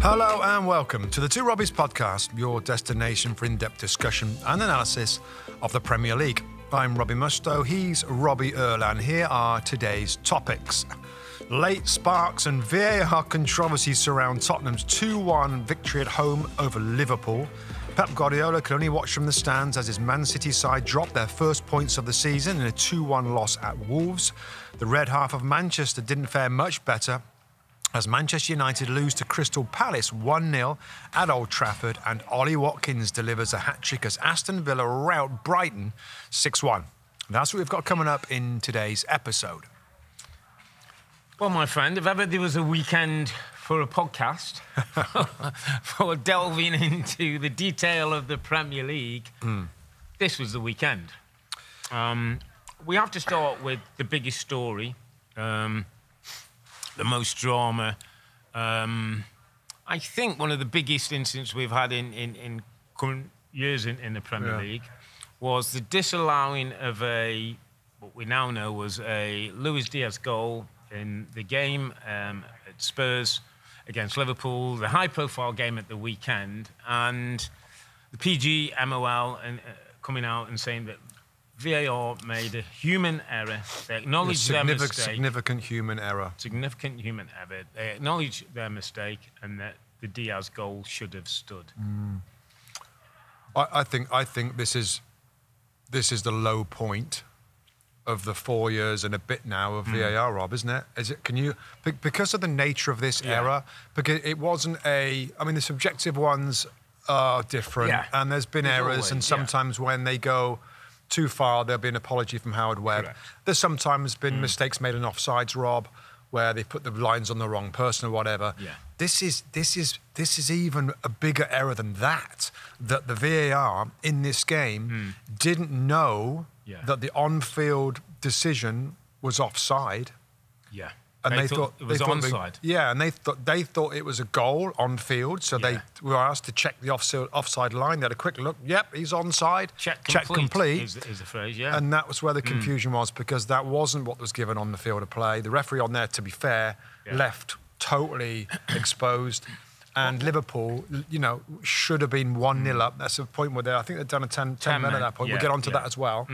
Hello and welcome to the Two Robbies Podcast, your destination for in-depth discussion and analysis of the Premier League. I'm Robbie Mustoe, he's Robbie Earle, and here are today's topics. Late sparks and VAR controversies surround Tottenham's 2-1 victory at home over Liverpool. Pep Guardiola could only watch from the stands as his Man City side dropped their first points of the season in a 2-1 loss at Wolves. The red half of Manchester didn't fare much better as Manchester United lose to Crystal Palace 1-0 at Old Trafford, and Ollie Watkins delivers a hat-trick as Aston Villa rout Brighton 6-1. That's what we've got coming up in today's episode. Well, my friend, if ever there was a weekend for a podcast, for delving into the detail of the Premier League, this was the weekend. We have to start with the biggest story, the most drama. I think one of the biggest incidents we've had in current years in the Premier League was the disallowing of what we now know was a Luis Diaz goal in the game at Spurs against Liverpool, the high-profile game at the weekend, and the PGMOL coming out and saying that VAR made a human error. They acknowledged their mistake. Significant human error. Significant human error. They acknowledged their mistake and that the Diaz goal should have stood. I think this is the low point of the 4 years and a bit now of VAR, Rob, isn't it? Because of the nature of this error, because it wasn't the subjective ones are different, and there's been errors, and sometimes when they go too far, there'll be an apology from Howard Webb. Correct. There's sometimes been mistakes made in offsides, Rob, where they put the lines on the wrong person or whatever. Yeah. This is even a bigger error than that the VAR in this game didn't know that the on-field decision was offside. Yeah. And they thought it was onside. And they thought it was a goal on field, so they were asked to check the offside line. They had a quick look. Yep, he's onside. Check complete is the phrase, yeah. And that was where the confusion was, because that wasn't what was given on the field of play. The referee on there, to be fair, left totally exposed. And Liverpool, should have been 1-0 up. That's a point where I think they've done a 10 men at that point. We'll get onto that as well.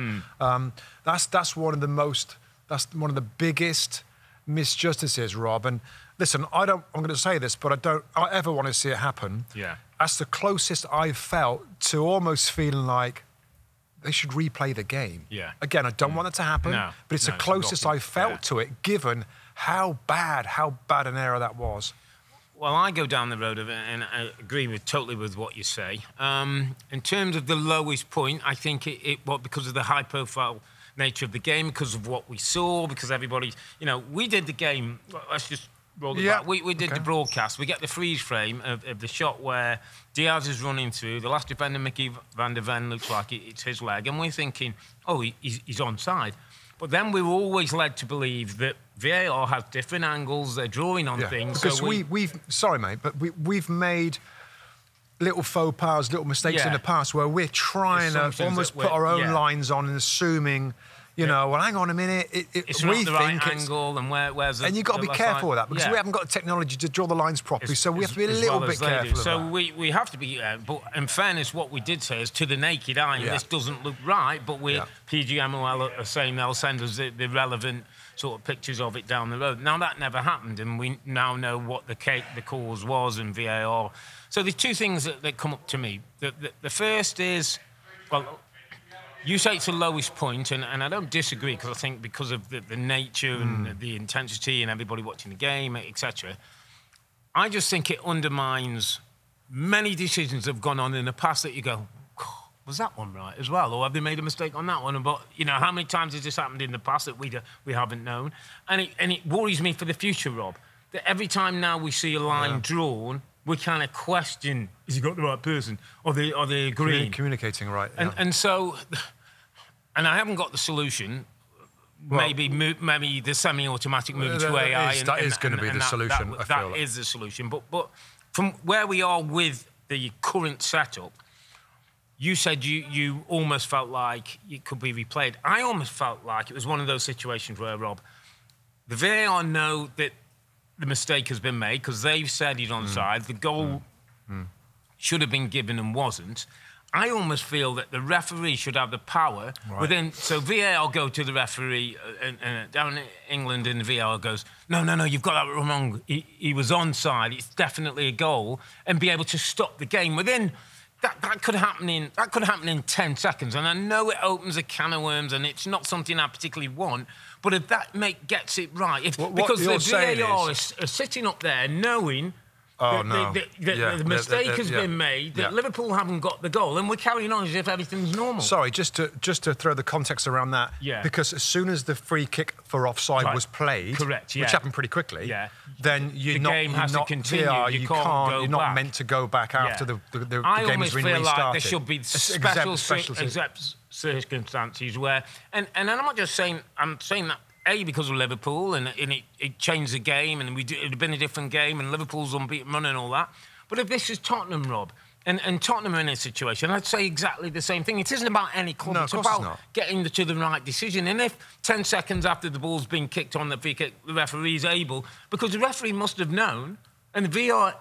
That's one of the biggest misjustices, Rob. And listen, I'm going to say this, but I don't ever want to see it happen. Yeah. That's the closest I've felt to almost feeling like they should replay the game. Yeah. Again, I don't want it to happen, but it's the closest I've felt to it, given how bad an error that was. Well, I go down the road of it, and I agree totally with what you say. In terms of the lowest point, I think because of the high-profile nature of the game, because of what we saw, because everybody, we did the game. Let's just roll it back. We did the broadcast. We get the freeze frame of the shot where Diaz is running through. The last defender, Mickey van der Ven, looks like it's his leg, and we're thinking, he's onside. But then we were always led to believe that VAR has different angles. They're drawing on things. Because we've made little faux pas, little mistakes in the past where we're trying to almost put our own lines on and assuming, well, hang on a minute. It's not the right angle, and where's the... And you've got to be careful with that, because we haven't got the technology to draw the lines properly, so we have to be a little bit careful of that. So we have to be... but in fairness, what we did say is, to the naked eye, this doesn't look right, but PGMOL are saying they'll send us the relevant sort of pictures of it down the road. Now, that never happened, and we now know what the cause was in VAR. So there's two things that come up to me. The first is, well, you say it's the lowest point, and I don't disagree, because I think because of the nature and the intensity and everybody watching the game, etc. I just think it undermines many decisions that have gone on in the past that you go, was that one right as well? Or have they made a mistake on that one? But, how many times has this happened in the past that we haven't known? And it worries me for the future, Rob, that every time now we see a line drawn, we kind of question, has he got the right person? Are they agreeing? Communicating right. Yeah. And so, and I haven't got the solution. Well, maybe the semi-automatic move to AI. That is going to be the solution, I feel that is the solution. But from where we are with the current setup, you said you almost felt like it could be replayed. I almost felt like it was one of those situations where, Rob, the VAR know that the mistake has been made because they've said he's onside. The goal should have been given and wasn't. I almost feel that the referee should have the power within. So VAR go to the referee down in England, and the VAR goes, no, you've got that wrong. He was onside. It's definitely a goal, and be able to stop the game within. That could happen in 10 seconds, and I know it opens a can of worms, and it's not something I particularly want. But if that gets it right, because the VAR is sitting up there knowing. The mistake has been made, that Liverpool haven't got the goal, and we're carrying on as if everything's normal. Sorry, just to throw the context around that, because as soon as the free kick for offside was played, which happened pretty quickly, then the game has to continue. You're not meant to go back after the game has been restarted. I almost feel like there should be special circumstances where, and I'm not just saying, I'm saying that because of Liverpool, and it changed the game, and it had been a different game, and Liverpool's unbeaten run and all that. But if this is Tottenham, Rob, and Tottenham are in a situation, I'd say exactly the same thing. It isn't about any club. No, it's about getting to the right decision. And if 10 seconds after the ball's been kicked on the free kick, the referee's able, because the referee must have known, and the VAR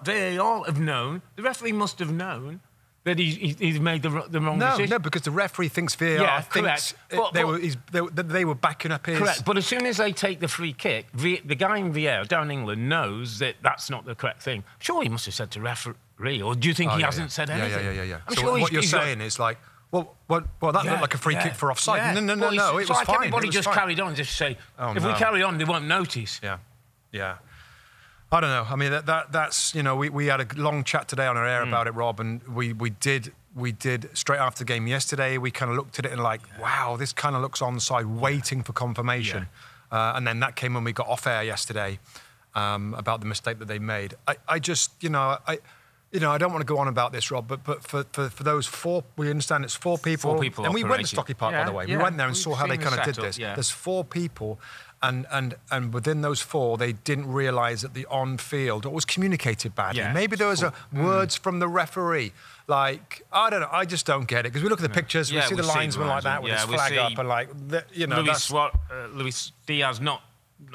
have known, the referee must have known that he's made the wrong decision. No, because the referee thinks VAR thinks they were backing up his... Correct, but as soon as they take the free kick, the guy in VAR down in England knows that that's not the correct thing. Sure, he must have said to referee, or do you think he hasn't said anything? Yeah. I'm so sure what you're saying is like, well, that looked like a free kick for offside. No, it was fine. Everybody just carried on, just say, if we carry on, they won't notice. Yeah. I don't know. I mean, that's we had a long chat today on our air about it, Rob, and we did straight after the game yesterday. We kind of looked at it and like, wow, this kind of looks onside, waiting for confirmation. And then that came when we got off air yesterday about the mistake that they made. I just, I don't want to go on about this, Rob, but for those four, we understand it's four people. And we went to Stockley Park, by the way. We went there and saw how they kind of did this. There's four people. And within those four, they didn't realise that the on-field, it was communicated badly. Maybe there was words from the referee. Like, I don't know, I just don't get it. Because we look at the pictures, we see the linesman like that with his flag up and like, Luis Diaz not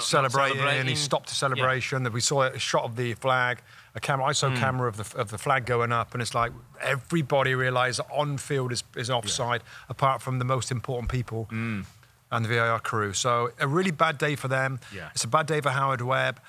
celebrating, and he stopped the celebration. We saw a shot of the flag, a camera of the flag going up, and it's like everybody realised that on-field is offside, apart from the most important people. And the VAR crew. So a really bad day for them. It's a bad day for Howard Webb,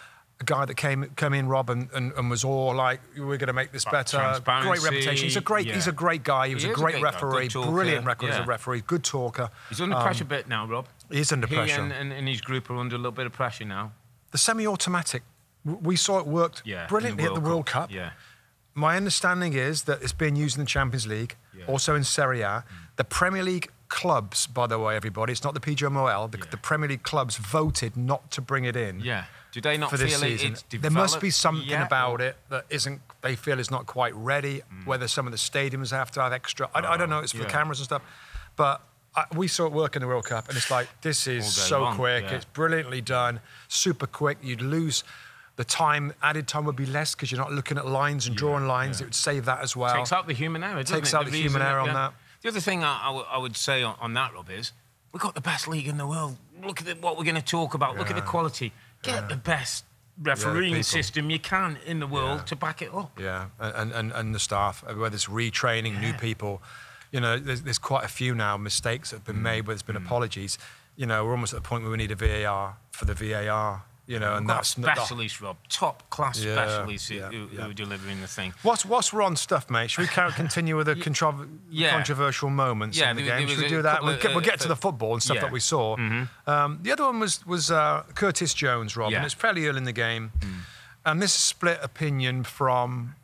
a guy that came in, Rob, and was all like, we're going to make this better. Great reputation. He's a great guy. He was a great referee. Brilliant record as a referee. Good talker. He's under pressure a bit now, Rob. He's under pressure. He and his group are under a little bit of pressure now. The semi-automatic, we saw it worked brilliantly at the World Cup. My understanding is that it's being used in the Champions League, also in Serie A. The Premier League clubs, by the way, everybody, it's not the PGMOL, the Premier League clubs voted not to bring it in. Do they not feel it's developed? There must be something about it that they feel is not quite ready, whether some of the stadiums have to have extra, I don't know, it's for cameras and stuff, but we saw it work in the World Cup, and it's like, this is so quick, it's brilliantly done, super quick, you'd lose the time, added time would be less because you're not looking at lines and drawing lines, it would save that as well. Takes out the human error, doesn't it? Takes out the human error on that. The other thing I would say on that, Rob, is we've got the best league in the world. Look at what we're going to talk about. Look at the quality. Get the best refereeing system you can in the world to back it up. And the staff, whether it's retraining new people. There's quite a few now mistakes that have been made where there's been apologies. We're almost at the point where we need a VAR for the VAR. And that's specialists, Rob, top class specialists who are delivering the thing. What's Ron's stuff, mate? Should we continue with the controversial moments in the game? Should we do that? We'll get to the football and stuff that we saw. The other one was Curtis Jones, Rob, and it's fairly early in the game. And this is split opinion from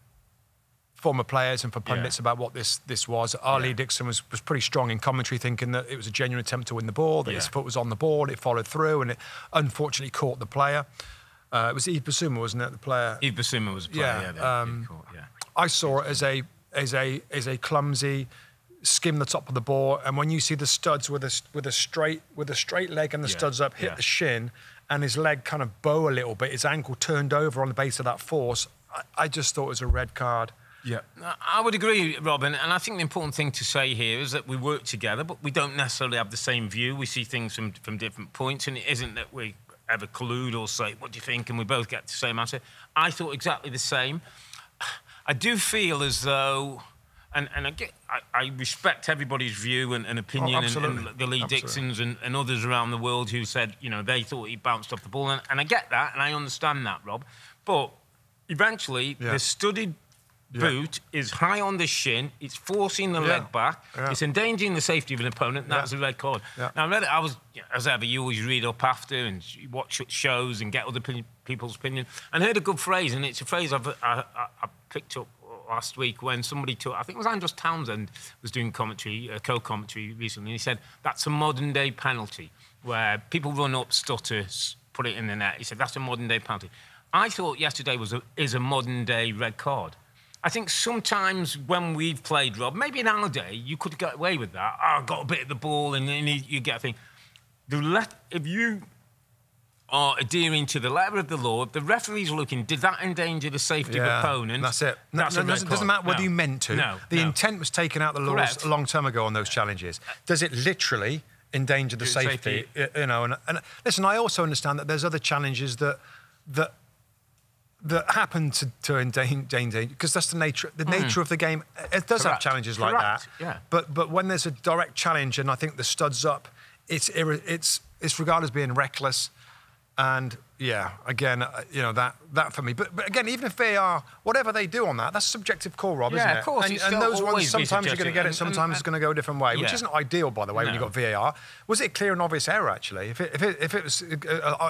former players and for pundits about what this was. Arlie Dixon was pretty strong in commentary, thinking that it was a genuine attempt to win the ball, that his foot was on the ball, it followed through, and it unfortunately caught the player. It was Yves Bissouma, wasn't it, the player? Yves Bissouma was the player, I saw it as a clumsy skim the top of the ball, and when you see the studs with a straight leg and the studs up hit the shin, and his leg kind of bow a little bit, his ankle turned over on the base of that force, I just thought it was a red card. I would agree, Robin, and I think the important thing to say here is that we work together, but we don't necessarily have the same view. We see things from different points, and it isn't that we ever collude or say, what do you think? And we both get the same answer. I thought exactly the same. I do feel as though, and I respect everybody's view and opinion, and the Lee Dixons and others around the world who said, they thought he bounced off the ball. And I get that, and I understand that, Rob. But eventually, the studied boot is high on the shin. It's forcing the leg back. Yeah. It's endangering the safety of an opponent. That's a red card. Yeah. Now, I was, as ever, you always read up after and watch shows and get other people's opinion. And heard a good phrase, and it's a phrase I picked up last week when somebody took, I think it was Andros Townsend, was doing commentary, co-commentary recently, and he said, that's a modern-day penalty, where people run up, stutter, put it in the net. He said, that's a modern-day penalty. I thought yesterday is a modern-day red card. I think sometimes when we've played, Rob, maybe in our day, you could get away with that. I got a bit of the ball, and then you get a thing. If you are adhering to the letter of the law, if the referee's looking, did that endanger the safety of opponents? That's it. It doesn't matter whether you meant to. The intent was taken out of the laws a long time ago on those challenges. Does it literally endanger the safety? And listen, I also understand that there's other challenges that happen to endanger, because that's the nature of the game. It does have challenges like that. Yeah. But when there's a direct challenge, and I think the stud's up, it's regarded as being reckless. And again, that for me. But again, even if they are, whatever they do on that's a subjective call, Rob, isn't it? Of course. And those ones, sometimes you're going to get it, sometimes it's going to go a different way, which isn't ideal, by the way, when you've got VAR. Was it a clear and obvious error, actually? If it was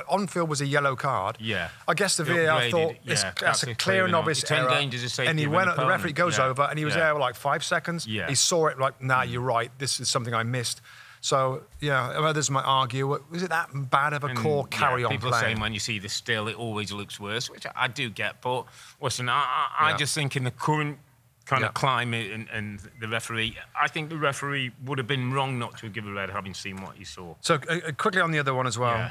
on field was a yellow card, I guess the VAR thought that's a clear and obvious error. And he went, the referee goes over, and he was there for like 5 seconds. He saw it like, you're right, this is something I missed. So, others might argue, was it that bad of a call, carry on playing? People are saying when you see the still, it always looks worse, which I do get. But, listen, I just think in the current kind of climate and the referee, I think the referee would have been wrong not to give a red, having seen what he saw. So, quickly on the other one as well,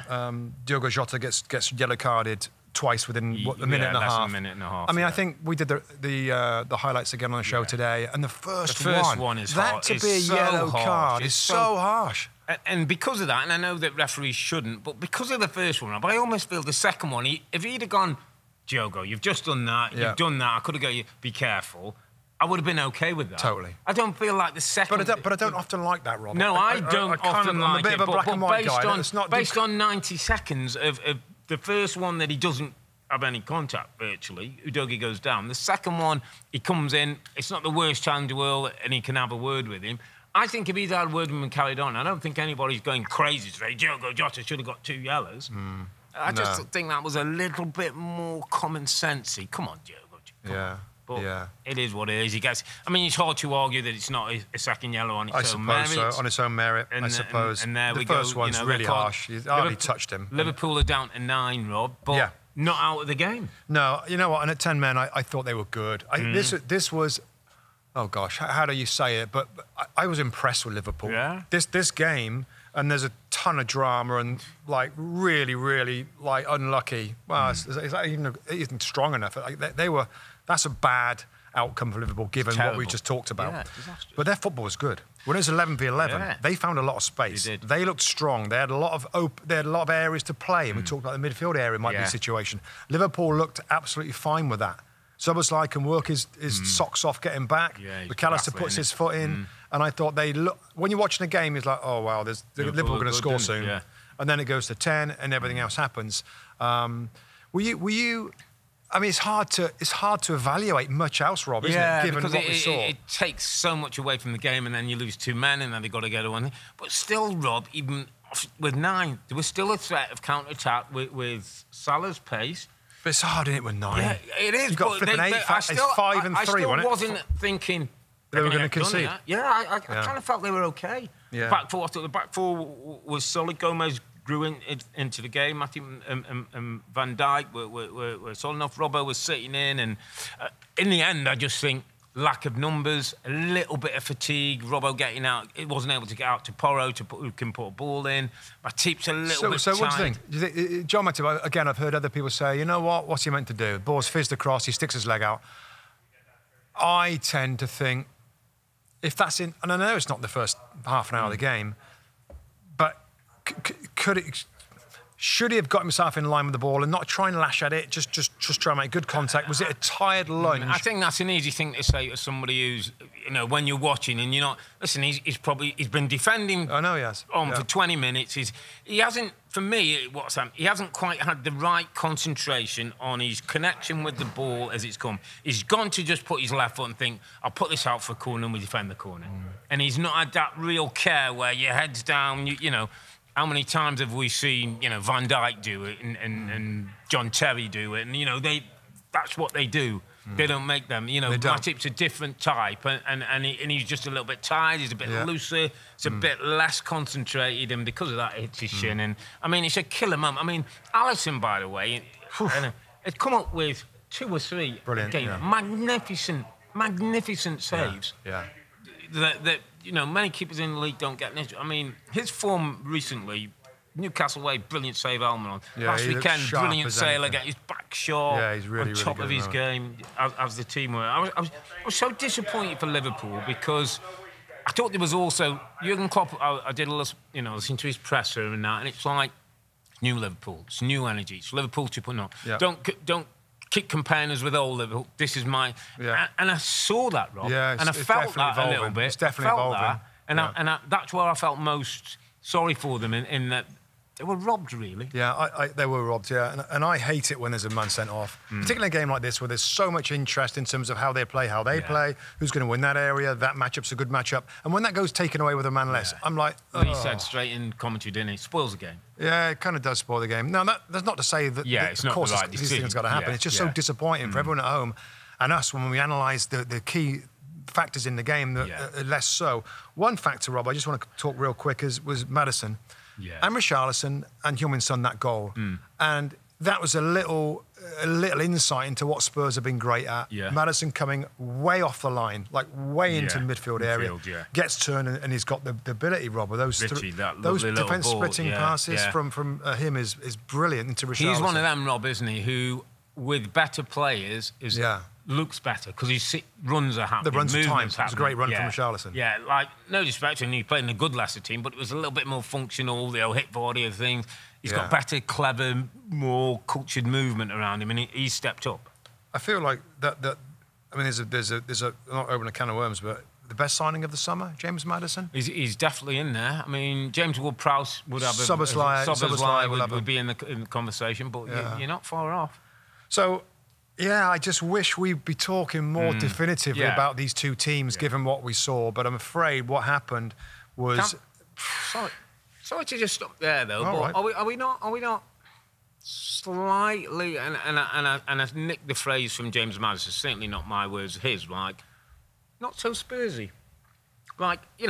Diogo Jota gets yellow carded twice within a minute and a half. A minute and a half. I mean, I think we did the highlights again on the show today, and the first one is that hard. To be a yellow card is so harsh. And because of that, and I know that referees shouldn't, but because of the first one, I almost feel the second one, if he'd have gone, Diogo, you've just done that, you've done that, I could have got you, be careful, I would have been okay with that. Totally. I don't feel like the second... But I don't often like that, Rob. No, I don't often like it. I'm a bit of a black and white guy. Based on 90 seconds of the first one that he doesn't have any contact, virtually, Udogie goes down. The second one, he comes in, it's not the worst challenge in the world, and he can have a word with him. I think if he'd had a word with him and carried on, I don't think anybody's going crazy to say, Diogo Jota should have got 2 yellows. I just think that was a little bit more common-sensey. Come on, Diogo. But it is what it is. It's hard to argue that it's not a second yellow on its own merit. So, on its own merit, I suppose. And there the first one's really harsh. He hardly touched him. Liverpool are down to 9, Rob, but not out of the game. No, you know what? And at 10 men, I thought they were good. This was... Oh, gosh, how do you say it? But I was impressed with Liverpool. Yeah. This game, and there's a ton of drama and, really, really, unlucky. Well, it's not even strong enough. That's a bad outcome for Liverpool, given what we just talked about. Yeah, but their football was good. When it was 11 v 11, they found a lot of space. They looked strong. They had a lot of areas to play. And we talked about the midfield area might be a situation. Liverpool looked absolutely fine with that. Szoboszlai can work his socks off getting back. McAllister puts his foot in. And I thought when you're watching a game, it's like, oh, wow, Liverpool are going to score soon. Yeah. And then it goes to 10 and everything else happens. Were you... I mean, it's hard to evaluate much else, Rob, isn't it, given what we saw? It takes so much away from the game, and then you lose 2 men, and then they've got to go to one. But still, Rob, even with 9, there was still a threat of counter-attack with Salah's pace. But it's hard, isn't it, with 9? Yeah, it is. You've got flipping 8, it's 5 and 3, I still wasn't it? wasn't thinking they were going to concede. I kind of felt they were okay. Yeah. Back four, I thought the back four was solid. Gomez grew into the game. Matthew and Van Dijk were solid enough. Robbo was sitting in. And in the end, I just think lack of numbers, a little bit of fatigue. Robbo getting out. It wasn't able to get out to Porro, who can put a ball in. Matip's a little bit tired. So what do you think? John Matip, again, I've heard other people say, you know what? What's he meant to do? The ball's fizzed across. He sticks his leg out. I tend to think, if that's in... And I know it's not the first half an hour of the game, but could it... Should he have got himself in line with the ball and not try and lash at it, just try and make good contact? Was it a tired lunge? I think that's an easy thing to say to somebody who's, when you're watching and you're not... Listen, he's been defending for 20 minutes. He hasn't, for me, he hasn't quite had the right concentration on his connection with the ball as it's come. He's gone to just put his left foot and think, I'll put this out for a corner and we defend the corner. And he's not had that real care where your head's down, How many times have we seen, Van Dijk do it and John Terry do it? And, that's what they do. They don't make them. Matip's a different type and he's just a little bit tired. He's a bit looser. It's a bit less concentrated and because of that, it hits his shin. And, it's a killer moment. Alisson, by the way, had come up with 2 or 3 magnificent saves. That many keepers in the league don't get. His form recently, Newcastle away, brilliant save Earle. Last weekend, brilliant sail again. He's back short, he's really, on top of his game as the team were. I was so disappointed for Liverpool because I thought there was also Jurgen Klopp. I did a little, listen to his presser and that, and it's like new Liverpool, it's new energy, it's Liverpool 2.0. Yeah. Don't keep comparing us with old Liverpool. This is my... Yeah. And I saw that, Rob. Yeah, and I felt that a little bit. It's definitely evolving. And that's where I felt most sorry for them in that they were robbed, really. Yeah, they were robbed, yeah. And I hate it when there's a man sent off, particularly in a game like this where there's so much interest in terms of how they play, who's going to win that area, that matchup's a good matchup. And when that goes taken away with a man less, I'm like... Well, he said straight in commentary, didn't he? Spoils the game. Yeah, it kind of does spoil the game. Now, that's not to say that, it's not the right these things got to happen. It's just so disappointing for everyone at home and us when we analyse the key factors in the game, less so. One factor, Rob, I just want to talk real quick, was Maddison. Yeah. And Richarlison and Heung-min Son, that goal. And that was a little insight into what Spurs have been great at. Yeah. Maddison coming way off the line, like way into the midfield area, gets turned and he's got the ability, Rob, with those defence splitting passes from him is brilliant into Richarlison. He's one of them, Rob, isn't he, who with better players looks better because his runs are happening. The runs are timed. It was a great run from Richarlison. Yeah, like, no disrespect to him, he played in a good Leicester team, but it was a little bit more functional, the old hit body of things. He's got better, clever, more cultured movement around him, and he's stepped up. I feel like that there's a I'm not opening a can of worms, but the best signing of the summer, James Maddison? He's definitely in there. James Ward-Prowse would have Szoboszlai would be in the conversation, but you're not far off. So... yeah, I just wish we'd be talking more definitively about these two teams, given what we saw. But I'm afraid what happened was... Sorry to just stop there, though. But right. Are we not slightly... And I nicked the phrase from James Maddison, certainly not my words, his, like, not so Spursy. Like, it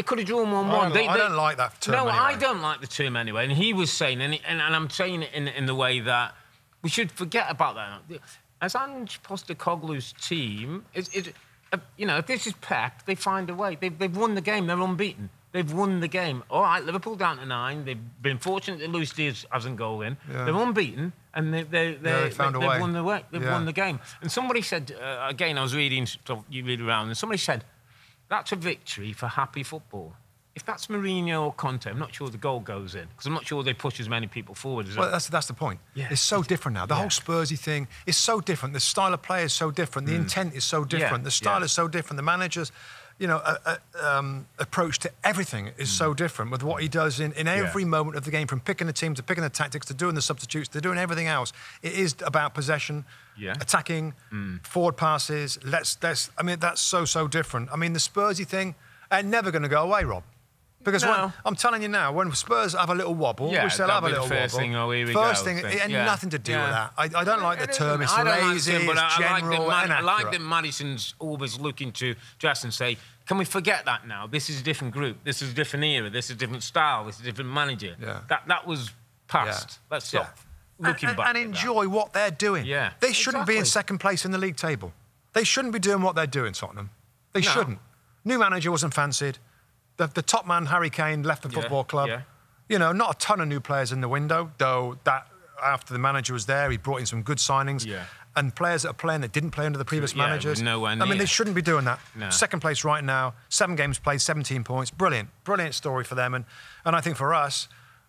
could have drawn 1-1. I don't like that term anyway. I don't like the term anyway. And he was saying, and I'm saying it in the way that... we should forget about that. As Ange Postecoglou's team, if this is Pep, they find a way. They've won the game. They're unbeaten. They've won the game. All right, Liverpool down to 9. They've been fortunate that Luis Diaz hasn't goal in. Yeah. They're unbeaten, and they've won the way. They've won the game. And somebody said, again, I was reading, you read around, and somebody said, that's a victory for happy football. If that's Mourinho or Conte, I'm not sure the goal goes in because I'm not sure they push as many people forward as well. That's the point. Yeah. It's so different now. The whole Spursy thing is so different. The style of play is so different. The intent is so different. The style is so different. The manager's, approach to everything is so different with what he does in every moment of the game, from picking the team to picking the tactics to doing the substitutes to doing everything else. It is about possession, attacking, forward passes. That's so different. The Spursy thing ain't never going to go away, Rob. Because I'm telling you now, when Spurs have a little wobble, which they'll have a little wobble. First thing, it had nothing to do with that. I don't like the term. It's lazy, it's general, I like that Maddison's always looking to dress and say, can we forget that now? This is a different group. This is a different era. This is a different style. This is a different manager. Yeah. That was past. Let's stop looking back and enjoy what they're doing. Yeah. They shouldn't be in second place in the league table. They shouldn't be doing what they're doing, Tottenham. They shouldn't. New manager wasn't fancied. The top man, Harry Kane, left the football club. Yeah. Not a ton of new players in the window, though that after the manager was there, he brought in some good signings. Yeah. And players that are playing that didn't play under the previous managers. Nowhere near. They shouldn't be doing that. No. Second place right now, 7 games played, 17 points. Brilliant. Brilliant story for them. And I think for us,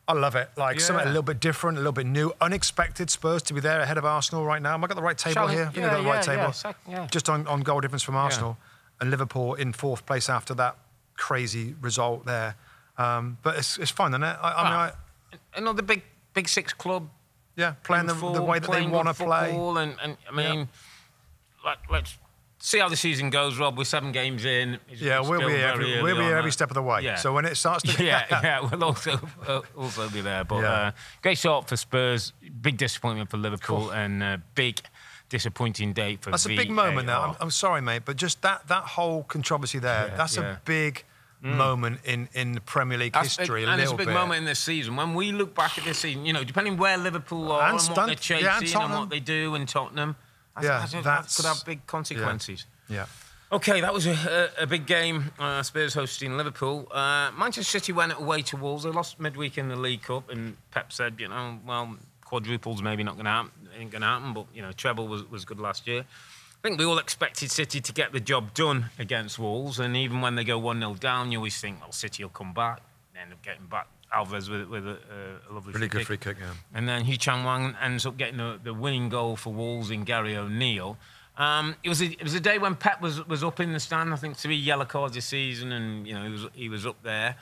I love it. Like something a little bit different, a little bit new, unexpected. Spurs to be there ahead of Arsenal right now. Have I got the right table here? I think I've got the right table. Just on goal difference from Arsenal. And Liverpool in 4th place after that crazy result there. But it's fun, isn't it? Another big 6 club. Yeah, playing the way that they want to play. And I mean, let's see how the season goes, Rob. We're 7 games in. We'll be here every step of the way. Yeah. So when it starts to... we'll also be there. But great start for Spurs. Big disappointment for Liverpool and big disappointing day for That's a big moment now. I'm sorry, mate, but just that whole controversy there, that's a big moment in the Premier League history. And it's a big moment in this season. When we look back at this season, depending where Liverpool are and what they're chasing and what they do in Tottenham, that could have big consequences. Yeah. Okay, that was a big game. Spurs hosting Liverpool. Manchester City went away to Wolves. They lost midweek in the League Cup, and Pep said, quadruples maybe not going to happen. Ain't going to happen, but treble was good last year. I think we all expected City to get the job done against Wolves, and even when they go 1-0 down, you always think, well, City will come back. They end up getting back. Alvarez with a lovely really good free kick, yeah. And then Hee Chan-Wang ends up getting the winning goal for Wolves in Gary O'Neill. It was a day when Pep was up in the stand. I think 3 yellow cards this season, and he was up there.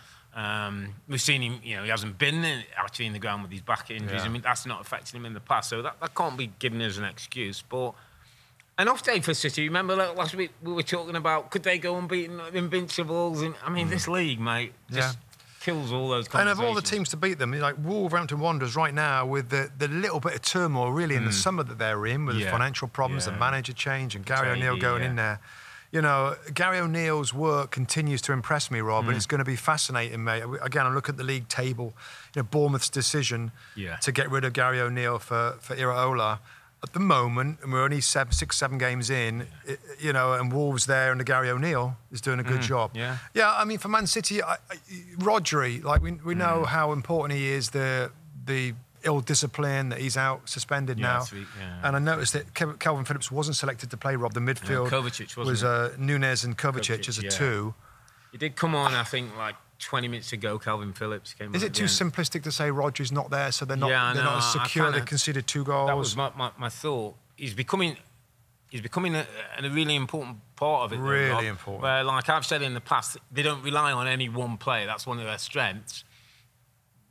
We've seen him, he hasn't been actually in the ground with his back injuries. I mean, that's not affected him in the past, so that can't be given as an excuse. But an off day for City. Remember last week we were talking about could they go unbeaten, invincibles? And I mean, this league, mate, just kills all those conversations. And of all the teams to beat them, like Wolverhampton Wanderers right now, with the little bit of turmoil really in the summer that they're in, with the financial problems, the manager change, and Gary O'Neill going in there. Gary O'Neill's work continues to impress me, Rob, and it's going to be fascinating, mate. Again, I look at the league table. Bournemouth's decision to get rid of Gary O'Neill for Earle. At the moment, and we're only 6, 7 games in, and Wolves there under Gary O'Neill is doing a good job. Yeah, I mean, for Man City, Rodri, like we know how important he is, the ill discipline, that he's out suspended now. And I noticed that Calvin Phillips wasn't selected to play, Rob. The midfield was Nunez and Kovacic as a 2. He did come on, I think, like 20 minutes ago, Calvin Phillips came on. Is it too simplistic to say Rodri's not there, so they're not as secure? They conceded 2 goals. That was my thought. He's becoming a really important part of it. Really important. Where, like I've said in the past, they don't rely on any one player. That's one of their strengths.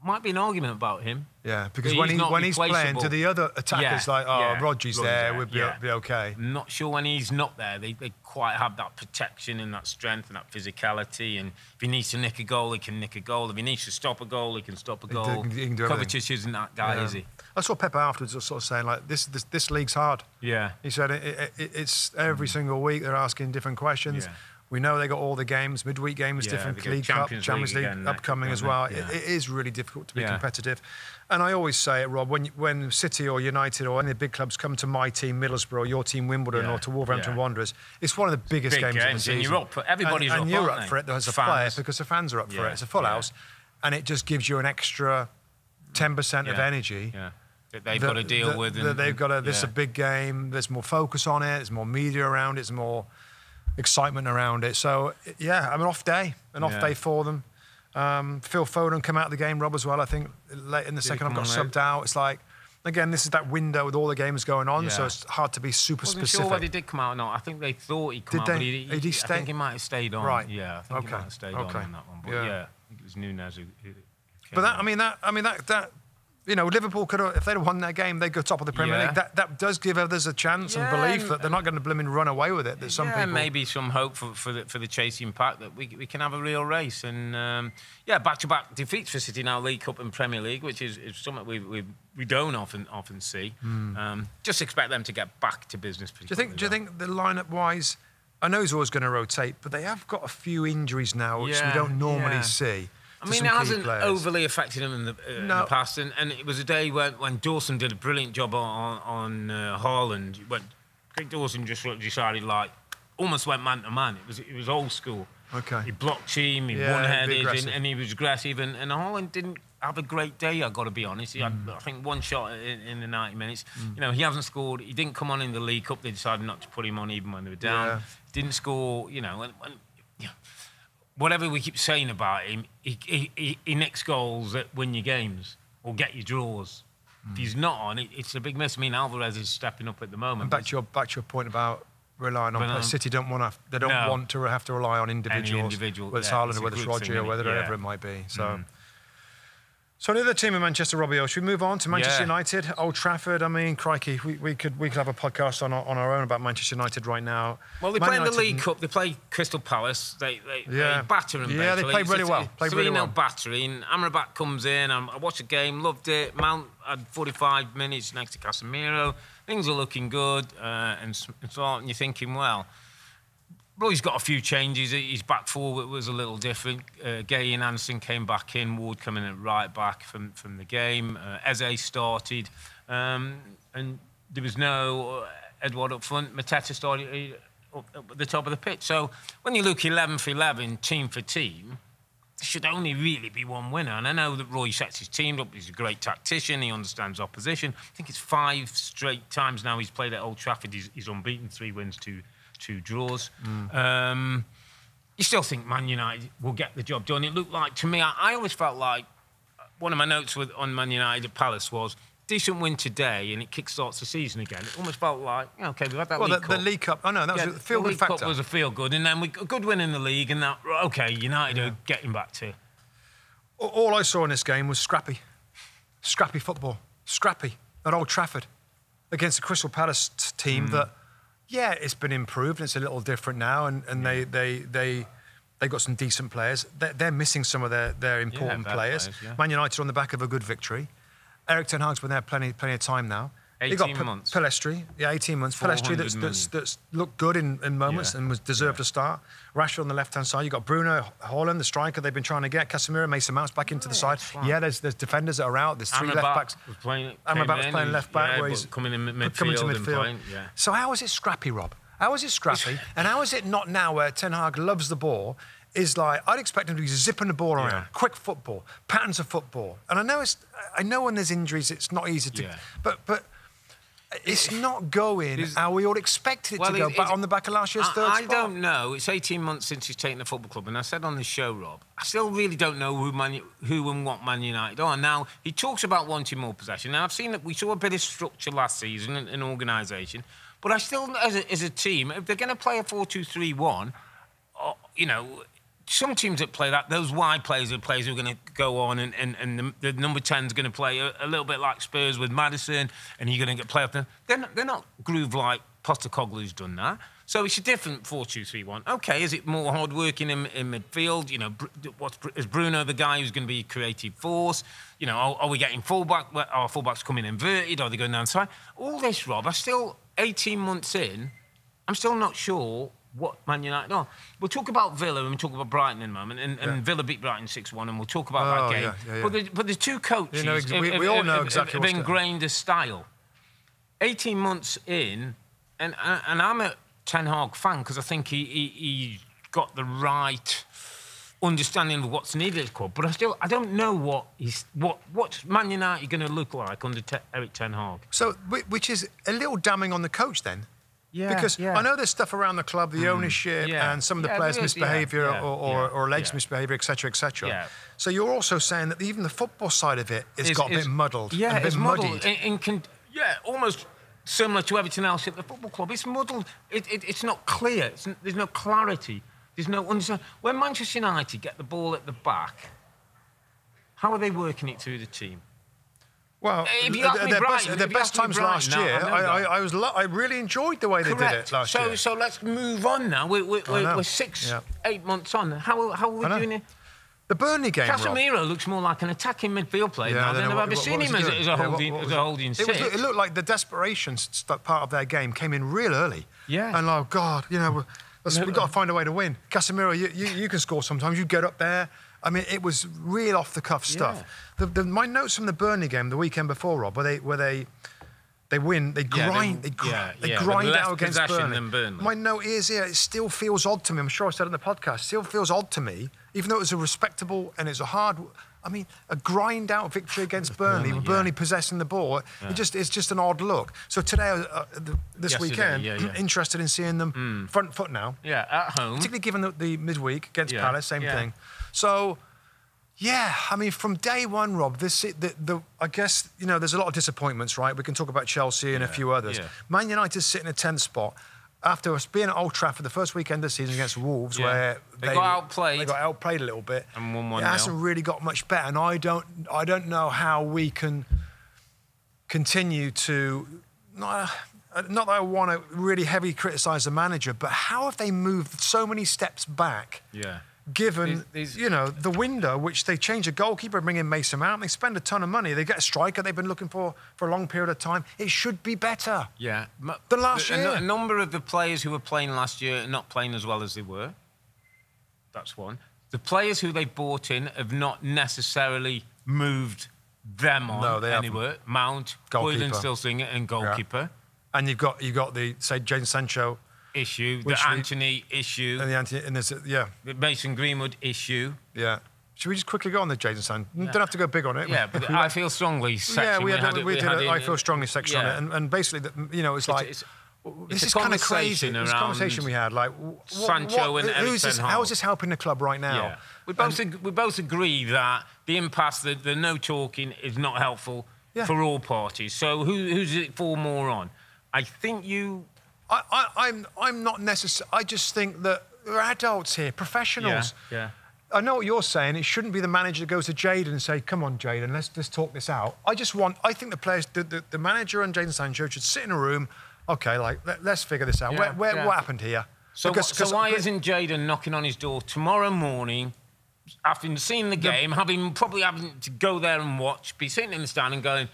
Might be an argument about him. Yeah, because when he's playing to the other attackers, Rodri's there, we'll be okay. I'm not sure when he's not there, they quite have that protection and that strength and that physicality. And if he needs to nick a goal, he can nick a goal. If he needs to stop a goal, he can stop a goal. He can do everything. Kovacic isn't that guy, is he? I saw Pep afterwards sort of saying, like, this league's hard. Yeah. He said it's every single week they're asking different questions. Yeah. We know they got all the games, midweek games, different League Cup, Champions League upcoming as well. It is really difficult to be competitive. And I always say it, Rob, when City or United or any of the big clubs come to my team, Middlesbrough, your team, Wimbledon, or to Wolverhampton Wanderers, it's one of the biggest games of the season. And you're up for everybody's and you're up for it as a player because the fans are up for it. It's a full house. And it just gives you an extra 10% of energy. Yeah. That they've got to deal with. This is a big game. There's more focus on it. There's more media around it. There's more excitement around it. So, an off day for them. Phil Foden come out of the game, Rob, as well. I think late in the second half got subbed out. It's like, again, this is that window with all the games going on, so it's hard to be super specific. I wasn't sure whether he did come out or not. I think they thought he'd come out, but did he stay? I think he might have stayed on. Right. Yeah, I think he might have stayed on that one. But I think it was Nunez who but that Liverpool could have, if they'd have won that game, they'd go top of the Premier League. That does give others a chance and belief that they're not going to blooming run away with it. That some people, maybe some hope for the chasing pack that we can have a real race. And back-to-back defeats for City now, League Cup and Premier League, which is something we don't often see. Just expect them to get back to business. Do you think the lineup-wise, I know he's always going to rotate, but they have got a few injuries now which we don't normally see. I mean, it hasn't overly affected him in the past, and it was a day when Dawson did a brilliant job on Haaland. Craig Dawson just decided, almost went man to man. It was old school. Okay. He blocked team, he one-headed, and he was aggressive. And Haaland didn't have a great day, I've got to be honest. He had, I think, one shot in the 90 minutes. He hasn't scored. He didn't come on in the League Cup. They decided not to put him on even when they were down. Didn't score, whatever we keep saying about him, he nicks goals that win you games or get you draws. If he's not on, it's a big miss. I mean, Alvarez is stepping up at the moment. And back to your point about relying on City, don't want to have to rely on individuals. Whether it's Haaland or whether it's Rodri or whatever it might be. So. So another team in Manchester, Robbie. Should we move on to Manchester United, Old Trafford? I mean, crikey, we could have a podcast on our own about Manchester United right now. Well, they play in the League Cup. They play Crystal Palace. They batter them. Yeah, they played really well. 3-0 battering. Amrabat comes in. I watched the game, loved it. Mount had 45 minutes next to Casemiro. Things are looking good, and you're thinking, well. Well, he's got a few changes. His back four was a little different. Gay and Anderson came back in. Ward coming in at right back from the game. Eze started. And there was no Edouard up front. Mateta started up at the top of the pitch. So when you look 11 for 11, team for team, there should only really be one winner. And I know that Roy sets his team up. He's a great tactician. He understands opposition. I think it's 5 straight times now he's played at Old Trafford. He's unbeaten, 3 wins, 2 draws. You still think Man United will get the job done. It looked like, to me, I always felt like one of my notes on Man United at Palace was decent win today and it kickstarts the season again. It almost felt like, OK, we've had that League Cup. The League Cup, that was a feel-good factor. The League Cup was a feel-good, and then a good win in the league, and that, OK, United are getting back to. All I saw in this game was scrappy football. Scrappy at Old Trafford against the Crystal Palace team that, yeah, it's been improved. It's a little different now, and they got some decent players. They're missing some of their important players. Man United are on the back of a good victory. Erik ten Hag's been there plenty of time now. 18 months. Pelestri, 18 months. Pelestri that's looked good in moments and was deserved a start. Rashford on the left-hand side. You've got Bruno, Haaland, the striker they've been trying to get. Casemiro, Mason Mount's back into the side. Yeah, there's defenders that are out. There's 3 left-backs. Amrabat's playing left-back. Where he's coming in midfield. Coming to midfield. So how is it scrappy, Rob? How is it scrappy? And how is it not now where Ten Hag loves the ball? Is like, I'd expect him to be zipping the ball around. Quick football, patterns of football. And I know when there's injuries, it's not easy to... But it's not going how we all expected it to go, back on the back of last year's third spot. I don't know. It's 18 months since he's taken the football club, and I said on the show, Rob, I still really don't know who and what Man United are. Now, he talks about wanting more possession. Now, I've seen that we saw a bit of structure last season in organisation, but I still, as a team, if they're going to play a 4-2-3-1, some teams that play that, those wide players are players who are going to go on and the number 10 is going to play a little bit like Spurs with Maddison, and you're going to get play off them. They're not groove like Postecoglou's done that. So it's a different 4-2-3-1. OK, is it more hard working in midfield? Is Bruno the guy who's going to be creative force? Are we getting fullback? Are fullbacks coming inverted? Are they going down the side? All this, Rob, 18 months in, I'm still not sure what Man United are. We'll talk about Villa and we'll talk about Brighton in a moment. And Villa beat Brighton 6-1 and we'll talk about that game. But the 2 coaches we all know exactly have ingrained a style. 18 months in, and I'm a Ten Hag fan because I think he got the right understanding of what's needed at the club. But I don't know what's Man United going to look like under Erik ten Hag. So, which is a little damning on the coach then. Because I know there's stuff around the club, the ownership and some of the players' misbehaviour or alleged misbehaviour, etc., etc. So you're also saying that even the football side of it has got a bit muddled, a bit muddied. Almost similar to everything else at the football club. It's muddled. It's not clear. There's no clarity. There's no understanding. When Manchester United get the ball at the back, how are they working it through the team? Well, their best times last year, I really enjoyed the way they did it last year. So let's move on now. We're 6, 8 months on. How are we doing it? The Burnley game, Casemiro looks more like an attacking midfield player now than I've ever seen him as a holding six. It looked like the desperation part of their game came in real early. Yeah. And oh God, we've got to find a way to win. Casemiro, you can score sometimes. You get up there. I mean, it was real off-the-cuff stuff. My notes from the Burnley game the weekend before, Rob, where they win, they grind out against Burnley. My note is it still feels odd to me. I'm sure I said it on the podcast. Still feels odd to me, even though it was a respectable and it's a hard I mean, a grind-out victory against Burnley, with Burnley possessing the ball. Yeah. It's just an odd look. So today, this weekend, interested in seeing them front foot now. Yeah, at home. Particularly given the midweek against Palace, same thing. So, yeah, I mean, from day one, Rob, I guess, you know, there's a lot of disappointments, right? We can talk about Chelsea and a few others. Yeah. Man United's sitting in 10th spot. After us being at Old Trafford the first weekend of the season against Wolves, where they got outplayed. They got outplayed a little bit. And won 1-0. It hasn't really got much better. And I don't know how we can continue to... Not that I want to really heavily criticise the manager, but how have they moved so many steps back? Yeah. Given, you know, the window, which they change a goalkeeper, bring in Mason Mount, they spend a ton of money, they get a striker they've been looking for a long period of time. It should be better than last year. A number of the players who were playing last year are not playing as well as they were. That's one. The players who they bought in have not necessarily moved them on anywhere. Mount, Boylan still singing, and goalkeeper. Yeah. And you've got the, say, Jadon Sancho issue, the Anthony issue, and there's the Mason Greenwood issue. Yeah. Should we just quickly go on the Jadon Sancho? Don't have to go big on it. Yeah, but I feel strongly section. Yeah, we did an I feel strongly section on it, and basically, you know, it's like this is kind of crazy. This conversation we had, like Sancho and Erik. How is this helping the club right now? Yeah. We both agree that the impasse, the no talking, is not helpful for all parties. So who's it for more on? I think you. I'm not necessarily... I just think that we're adults here, professionals. Yeah. I know what you're saying. It shouldn't be the manager that goes to Jadon and say, come on, Jadon, let's talk this out. I think the players, the manager and Jadon Sancho should sit in a room, OK, like, let's figure this out. What happened here? So why isn't Jadon knocking on his door tomorrow morning, after seeing the game, having to go there and watch, be sitting in the stand and going,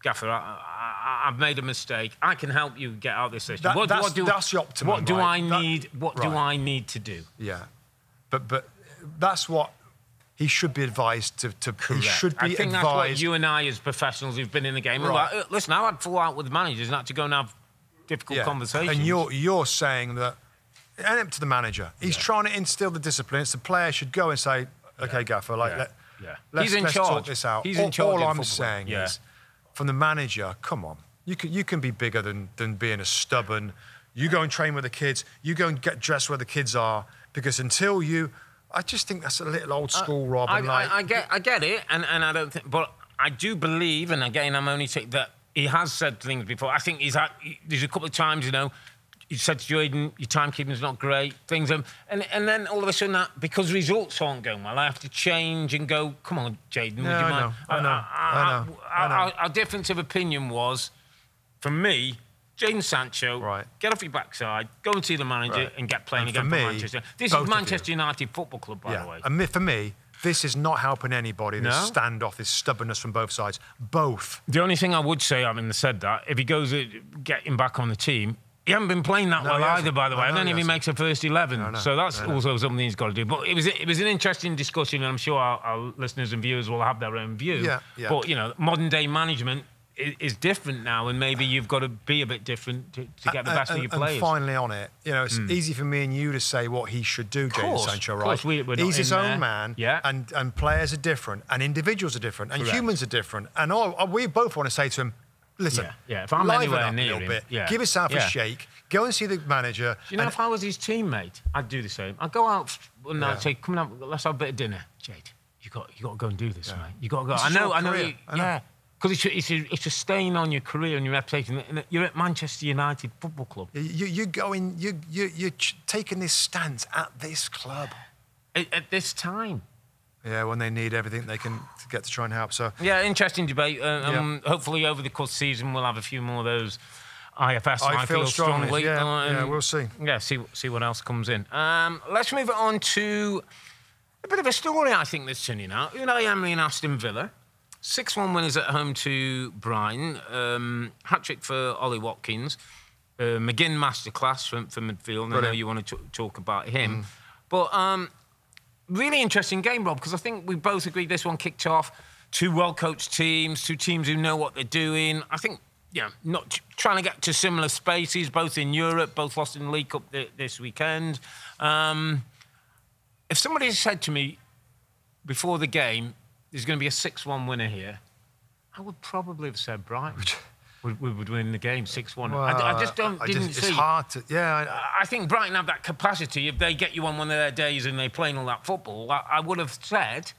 Gaffer, I've made a mistake. I can help you get out of this issue. That's the optimum. What do I need? What do I need to do? Yeah, but that's what he should be advised to. He should be advised. I think that's what you and I, as professionals who've been in the game, are like, listen, I had fall out with the managers and had to go and have difficult conversations. And you're saying that, and up to the manager, he's trying to instill the discipline. It's the player should go and say, OK, Gaffer, let's talk this out. He's in charge. All I'm saying is, from the manager, come on. You can be bigger than being a stubborn. You go and train with the kids. You go and get dressed where the kids are. Because until you... I just think that's a little old school, Rob. I get it, and I don't think... But I do believe, and again, I'm only saying that he has said things before. I think there's a couple of times, you know, he said to Jordan, your timekeeping's not great, things... and then all of a sudden, because results aren't going well, I have to change and go, come on, Jadon, would you mind? I know. Our difference of opinion was, for me, Jadon Sancho, get off your backside, go and see the manager and get playing again for Manchester. This is Manchester United Football Club, by the way. And for me, this is not helping anybody, this standoff, this stubbornness from both sides. Both. The only thing I would say, having said that, if he goes getting back on the team, he hasn't been playing that well either, by the way. I don't think he makes a first 11. So that's also something he's got to do. But it was an interesting discussion, and I'm sure our listeners and viewers will have their own view. Yeah. But, you know, modern-day management is different now, and maybe you've got to be a bit different to get the best of your players. And finally on it, you know, it's easy for me and you to say what he should do, Jadon Sancho, right? He's his own man, and players are different, and individuals are different, and humans are different. And we both want to say to him, listen, if I'm anywhere near him, give yourself a shake, go and see the manager. Do you know, if I was his teammate, I'd do the same. I'd go out and I'd say, come on, let's have a bit of dinner. Jade, you got to go and do this, mate. You got to go. I know. Because it's a stain on your career and your reputation. You're at Manchester United Football Club. You're taking this stance at this club. At this time. Yeah, when they need everything they can to get to try and help. So yeah, interesting debate. Hopefully over the course of the season we'll have a few more of those IFS. I feel strongly. Yeah, we'll see. Yeah, see what else comes in. Let's move it on to a bit of a story, I think, that's turning out. Unai Emery and Aston Villa. 6-1 winners at home to Brighton. Hat-trick for Ollie Watkins. McGinn masterclass for midfield. I know you want to talk about him. But really interesting game, Rob, because I think we both agreed this one kicked off. Two well-coached teams, two teams who know what they're doing. I think, not trying to get to similar spaces, both in Europe, both lost in the League Cup this weekend. If somebody had said to me before the game, there's going to be a 6-1 winner here, I would probably have said Brighton would win the game 6-1. Well, I just didn't see. It's hard to, I think Brighton have that capacity. If they get you on one of their days and they're playing all that football, I would have said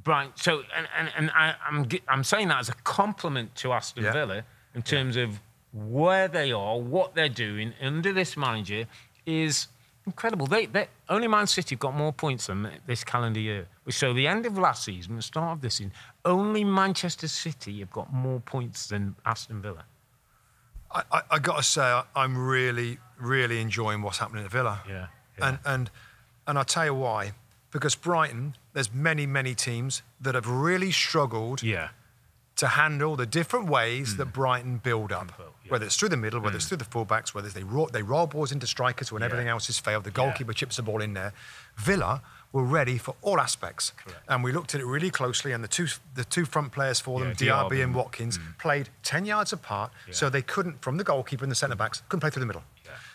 Brighton. So, and I'm saying that as a compliment to Aston Villa in terms of where they are, what they're doing under this manager is incredible. They only Man City have got more points than this calendar year. So the end of last season, the start of this season, only Manchester City have got more points than Aston Villa. I got to say, I'm really, really enjoying what's happening at Villa. Yeah. And I'll tell you why. Because Brighton, there's many, many teams that have really struggled to handle the different ways that Brighton build up. Whether it's through the middle, whether it's through the fullbacks, whether they roll balls into strikers when everything else has failed, the goalkeeper chips the ball in there. Villa were ready for all aspects. Correct. And we looked at it really closely, and the two front players for them, Diaby and Watkins, played 10 yards apart, so they couldn't, from the goalkeeper and the centre-backs, couldn't play through the middle.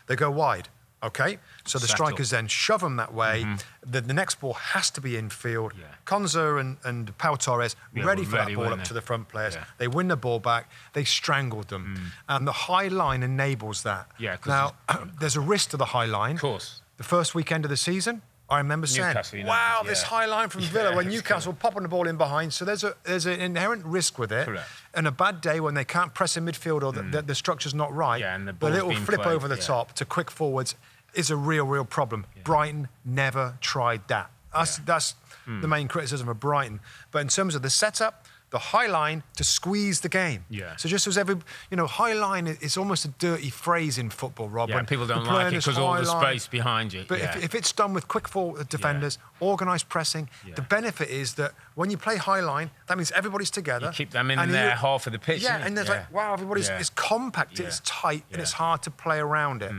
They go wide. Okay, so the strikers then shove them that way. The next ball has to be infield. Konza and Pau Torres ready for that ball up to the front players. They win the ball back. They strangled them. And the high line enables that. Now, there's a risk to the high line. Of course. The first weekend of the season, I remember saying, wow, this high line from Villa when Newcastle popping the ball in behind. So there's an inherent risk with it. Correct. And a bad day when they can't press in midfield or the structure's not right, and the little flip over the top to quick forwards is a real problem. Brighton never tried that. That's the main criticism of Brighton. But in terms of the setup, the high line to squeeze the game. So just as high line is almost a dirty phrase in football, Rob. And people don't like it because all the space behind you. But if it's done with quick forward defenders, organised pressing, the benefit is that when you play high line, that means everybody's together. You keep them in their half of the pitch. And there's like, wow, everybody's it's compact, it's tight, and it's hard to play around it.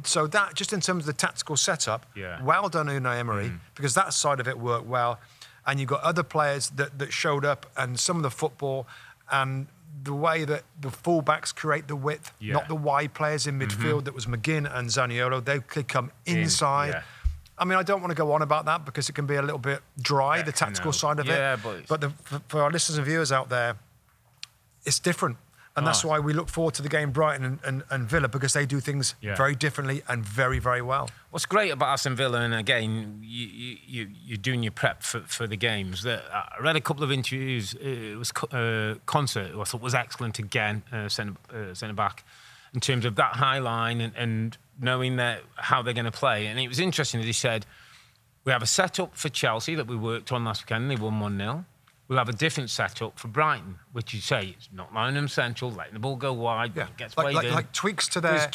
So that, just in terms of the tactical setup, well done Unai Emery, because that side of it worked well. And you've got other players that showed up, and some of the football and the way that the fullbacks create the width, not the wide players in midfield. That was McGinn and Zaniolo. They could come inside. I mean, I don't want to go on about that because it can be a little bit dry, the tactical side of it. But for our listeners and viewers out there, it's different. And that's why we look forward to the game Brighton and Villa, because they do things very differently and very, very well. What's great about Aston Villa, and again, you're doing your prep for the games. I read a couple of interviews. It was Concert, who I thought was excellent again, centre back, in terms of that high line and knowing how they're going to play. And it was interesting that he said, we have a setup for Chelsea that we worked on last weekend. They won 1-0. We'll have a different setup for Brighton, which you say is not lying them central, letting the ball go wide, gets played in. Like tweaks to their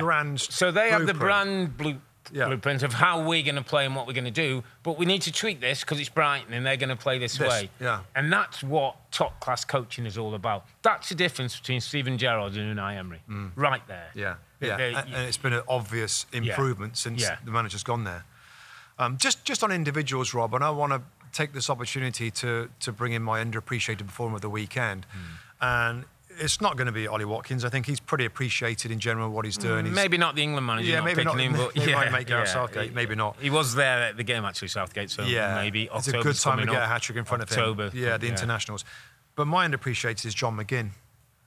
grand So they have the brand blueprint of how we're going to play and what we're going to do, but we need to tweak this because it's Brighton and they're going to play this way. And that's what top-class coaching is all about. That's the difference between Steven Gerrard and Unai Emery, right there. And it's been an obvious improvement since the manager's gone there. Just on individuals, Rob, and I want to take this opportunity to bring in my underappreciated performer of the weekend. And it's not going to be Ollie Watkins. I think he's pretty appreciated in general what he's doing. Maybe not the England manager, maybe not. Him, but he might make Gareth Southgate, maybe not. He was there at the game, actually, Southgate, so maybe October's it's a good time to get a hat-trick in front of him. The internationals. But my underappreciated is John McGinn.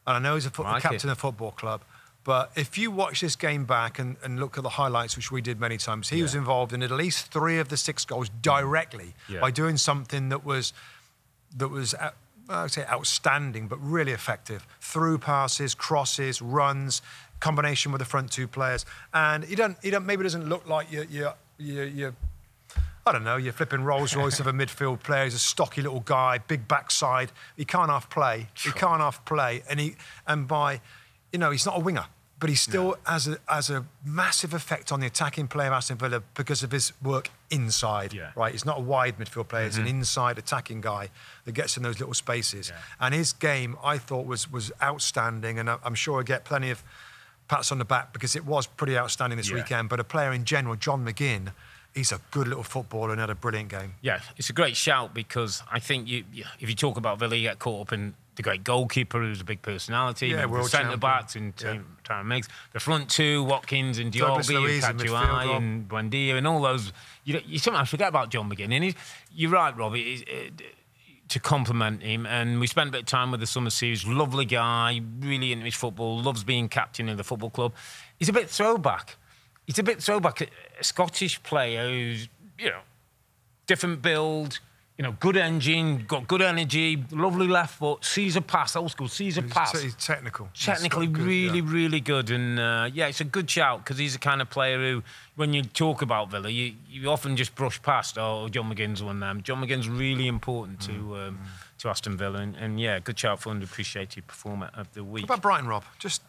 And I know he's a captain of a football club, but if you watch this game back and look at the highlights, which we did many times, he was involved in at least 3 of the 6 goals directly by doing something that was I would say outstanding, but really effective. Through passes, crosses, runs, combination with the front 2 players. And he maybe doesn't look like you're I don't know, you're flipping Rolls Royce of a midfield player. He's a stocky little guy, big backside. He can't half play. He's not a winger, but he still has a massive effect on the attacking play of Aston Villa because of his work inside, right? He's not a wide midfield player. He's an inside attacking guy that gets in those little spaces. And his game, I thought, was outstanding, and I'm sure he'll get plenty of pats on the back because it was pretty outstanding this weekend. But a player in general, John McGinn, he's a good little footballer and had a brilliant game. Yeah, it's a great shout because I think if you talk about Villa, you get caught up in the great goalkeeper who's a big personality. Yeah, the centre-backs and Tyrone Miggs. The front two, Watkins and Diaby and Katuai and Buendia and all those. You sometimes forget about John McGinn. And you're right, Robbie, to compliment him. And we spent a bit of time with the summer series. Lovely guy, really into his football, loves being captain of the football club. He's a bit throwback. A Scottish player who's, different build, good engine, got good energy, lovely left foot, sees a pass, old school, sees a pass. He's technical. Technically really good. And, it's a good shout because he's the kind of player who, when you talk about Villa, you often just brush past, John McGinn's one them. John McGinn's really important to Aston Villa. And good shout for underappreciated performer of the week. What about Brighton, Rob? Just...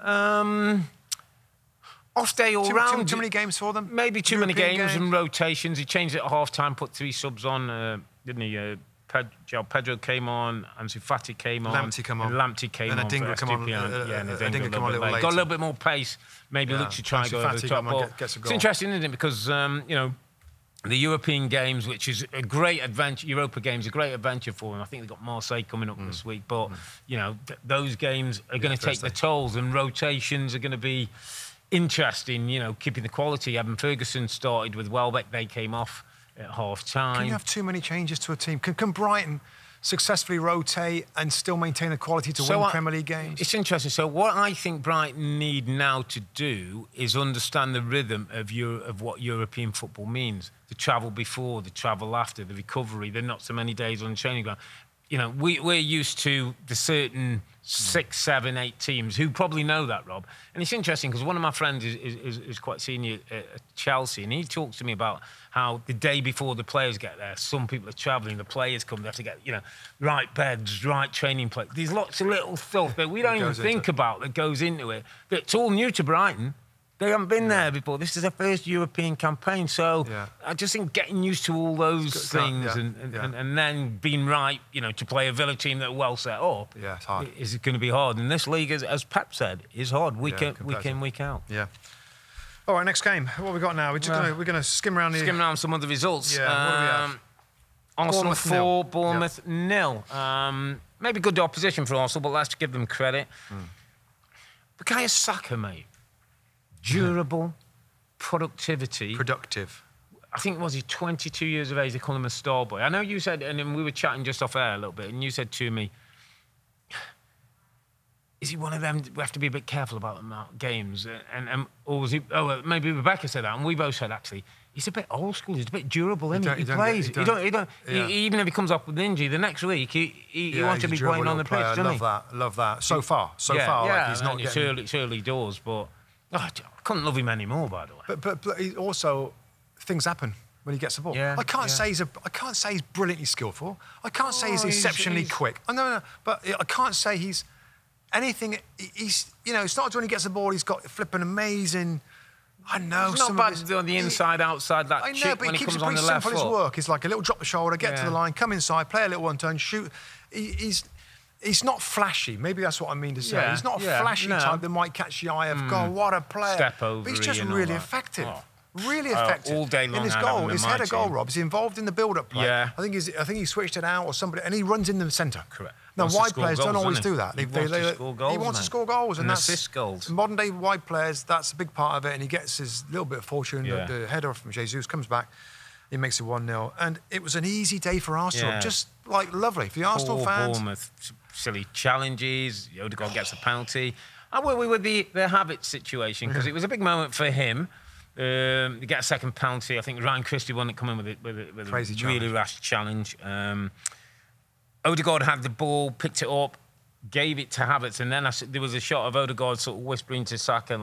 off day all round. Too many games for them? Maybe too many games and rotations. He changed it at half-time, put 3 subs on, didn't he? Pedro came on, Ansu Fati came on. Lamptey came on. Lamptey came on. And Adingra come on. And Adingra come on a little later. Got a little bit more pace. Maybe Luke should try and go over the top. Gets a goal. It's interesting, isn't it? Because, the European games, which is a great adventure, Europa games, a great adventure for them. I think they've got Marseille coming up this week. But, those games are going to take their tolls and rotations are going to be... interesting, keeping the quality. Evan Ferguson started with Welbeck. They came off at half-time. Can you have too many changes to a team? Can Brighton successfully rotate and still maintain the quality to win Premier League games? It's interesting. So what I think Brighton need now to do is understand the rhythm of what European football means. The travel before, the travel after, the recovery. There are not so many days on the training ground. We're used to the certain 6, 7, 8 teams who probably know that, Rob. And it's interesting because one of my friends is quite senior at Chelsea, and he talks to me about how the day before the players get there, some people are travelling, the players come, they have to get, right beds, right training place. There's lots of little stuff that we don't even think about that goes into it. It's all new to Brighton. They haven't been there before. This is their first European campaign. So I just think getting used to all those things and then being right, to play a Villa team that are well set up it's hard. Is going to be hard. And this league, as Pep said, is hard week in, week out. Yeah. All right, next game. What have we got now? We're going to skim around some of the results. Yeah, what do we have? Arsenal 4, Bournemouth 0. Maybe good opposition for Arsenal, but let's give them credit. Bukayo Saka, mate. Durable, productivity. Productive. I think, was he 22 years of age? They call him a star boy. I know you said, and then we were chatting just off air a little bit, and you said to me, is he one of them, we have to be a bit careful about games? Or was he, maybe Rebecca said that, and we both said, actually, he's a bit old school, he's a bit durable, isn't he? He plays. Even if he comes up with an injury, the next week, he wants to be playing on the pitch, doesn't he? Love that. So far. Yeah, he's not getting... It's early doors, but... I couldn't love him anymore, by the way. But he also, things happen when he gets the ball. Yeah, I can't say he's brilliantly skillful. I can't say he's exceptionally quick. No. But I can't say he's anything. It's not when he gets the ball. He's got flipping amazing. I know. It's not bad on the inside, outside. That I know, chip but when he he keeps comes it on pretty the left simple. foot. His work is like a little drop the shoulder, get to the line, come inside, play a little one-turn, shoot. He's not flashy. Maybe that's what I mean to say. He's not a flashy type that might catch the eye of, God, what a player. Step over. But he's just really effective. Really effective. All day long. In his goal, his header goal, Rob, is involved in the build-up play. Yeah. I think he switched it out or somebody, and he runs in the centre. Correct. Now, wide players don't always do that. He wants to score goals. And assist goals. Modern-day wide players, that's a big part of it, and he gets his little bit of fortune. Yeah. The header from Jesus comes back. He makes it 1-0. And it was an easy day for Arsenal. Yeah. Just, lovely. For the Arsenal fans... Bournemouth, silly challenges. Odegaard gets a penalty. I worry with the Havertz situation because it was a big moment for him. You get a second penalty. I think Ryan Christie wanted to come in with a really rash challenge. Odegaard had the ball, picked it up, gave it to Havertz, and then there was a shot of Odegaard sort of whispering to Saka,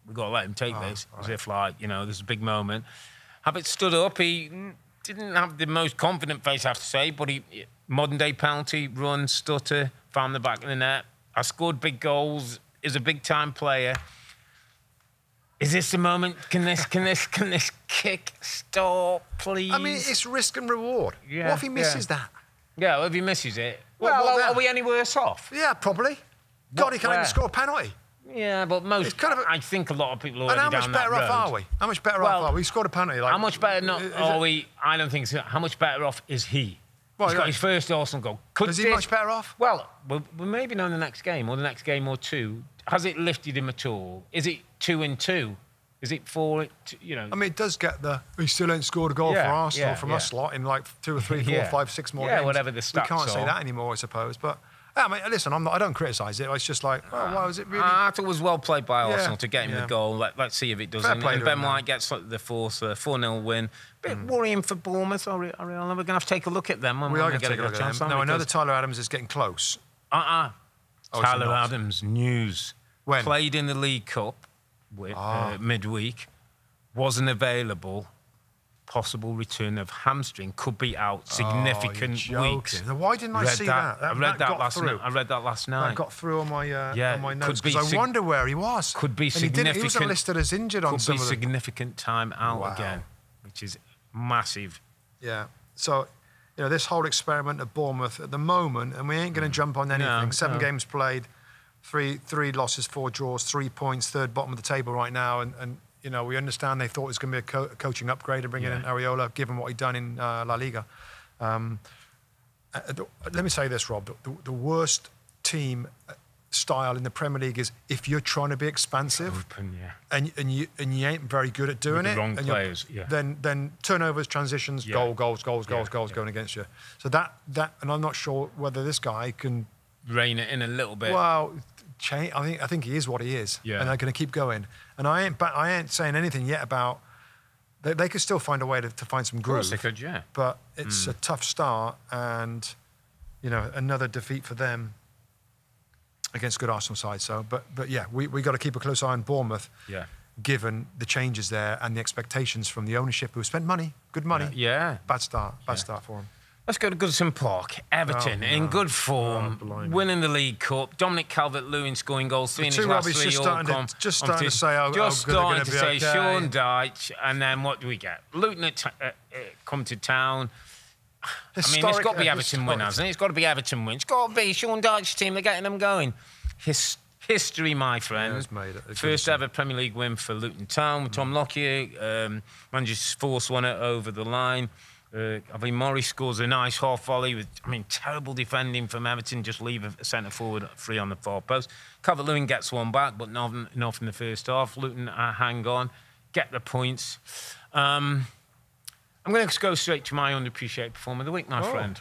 we've got to let him take this. As if, this is a big moment. Havertz stood up. He didn't have the most confident face, I have to say, but modern-day penalty, run, stutter, found the back of the net. I scored big goals, is a big-time player. Is this the moment? Can this kick stop, please? I mean, it's risk and reward. Yeah, what if he misses that? Yeah, well, if he misses it, are we any worse off? Yeah, probably. God, he can't even score a penalty. Yeah, but I think a lot of people are already down that road. And how much better off are we? How much better off are we? We scored a penalty. How much better are we? I don't think so. How much better off is he? He's got his first Arsenal goal. Is he much better off? Well, we'll maybe know the next game or the next game or two. Has it lifted him at all? Is it 2-2? Is it 4? You know. I mean, it does get he still ain't scored a goal for Arsenal from us lot in like 2 or 3, 4, 5, 6 more games. Yeah, whatever the stats We can't say that anymore, I suppose. But I mean, listen, I don't criticise it. It's just like, why was it really? I thought it was well played by Arsenal to get him the goal. Let's see if it does. And Ben White gets the 4-0 win. Bit worrying for Bournemouth. We're going to have to take a look at them. We are going to take a look at them. No, I know that Tyler Adams is getting close. Tyler Adams, news. When? Played in the League Cup midweek. Wasn't available. Possible return of hamstring, could be out significant weeks. Now, why didn't I see that? I read that last night. That got through on my notes because I wonder where he was. Could be significant. He wasn't listed as injured on some of Could be significant time out again, which is massive. Yeah. So, this whole experiment at Bournemouth at the moment, and we ain't going to jump on anything. 7 games played, 3 losses, 4 draws, 3 points, third bottom of the table right now, and we understand they thought it was going to be a coaching upgrade and bringing in Areola, given what he'd done in La Liga. Let me say this, Rob. The worst team style in the Premier League is if you're trying to be expansive and you ain't very good at doing it. Wrong players, Then turnovers, transitions, goals going against you. So that, and I'm not sure whether this guy can rein it in a little bit. Well, I think he is what he is, and they're going to keep going. And I ain't saying anything yet about they could still find a way to find some groove. Of course they could, But it's a tough start, and another defeat for them against good Arsenal side. So, but we got to keep a close eye on Bournemouth. Yeah. Given the changes there and the expectations from the ownership who spent good money. Yeah. Bad start for them. Let's go to Goodison Park. Everton in good form, winning the League Cup. Dominic Calvert-Lewin scoring goals, 3 in his last 3. Just starting to say how just good they're starting going to be say okay. Sean Dyche, and then what do we get? Luton come to town. It's got to be Everton win, hasn't it? It's got to be Everton win. It's got to be Sean Dyche's team. They're getting them going. History, my friend. First ever Premier League win for Luton Town with Tom Lockyer. Manages to force one over the line. Morris scores a nice half volley with, terrible defending from Everton. Just leave a centre forward free on the far post. Calvert-Lewin gets one back, but not enough in the first half. Luton hang on, get the points. I'm going to go straight to my underappreciated performer of the week, my friend.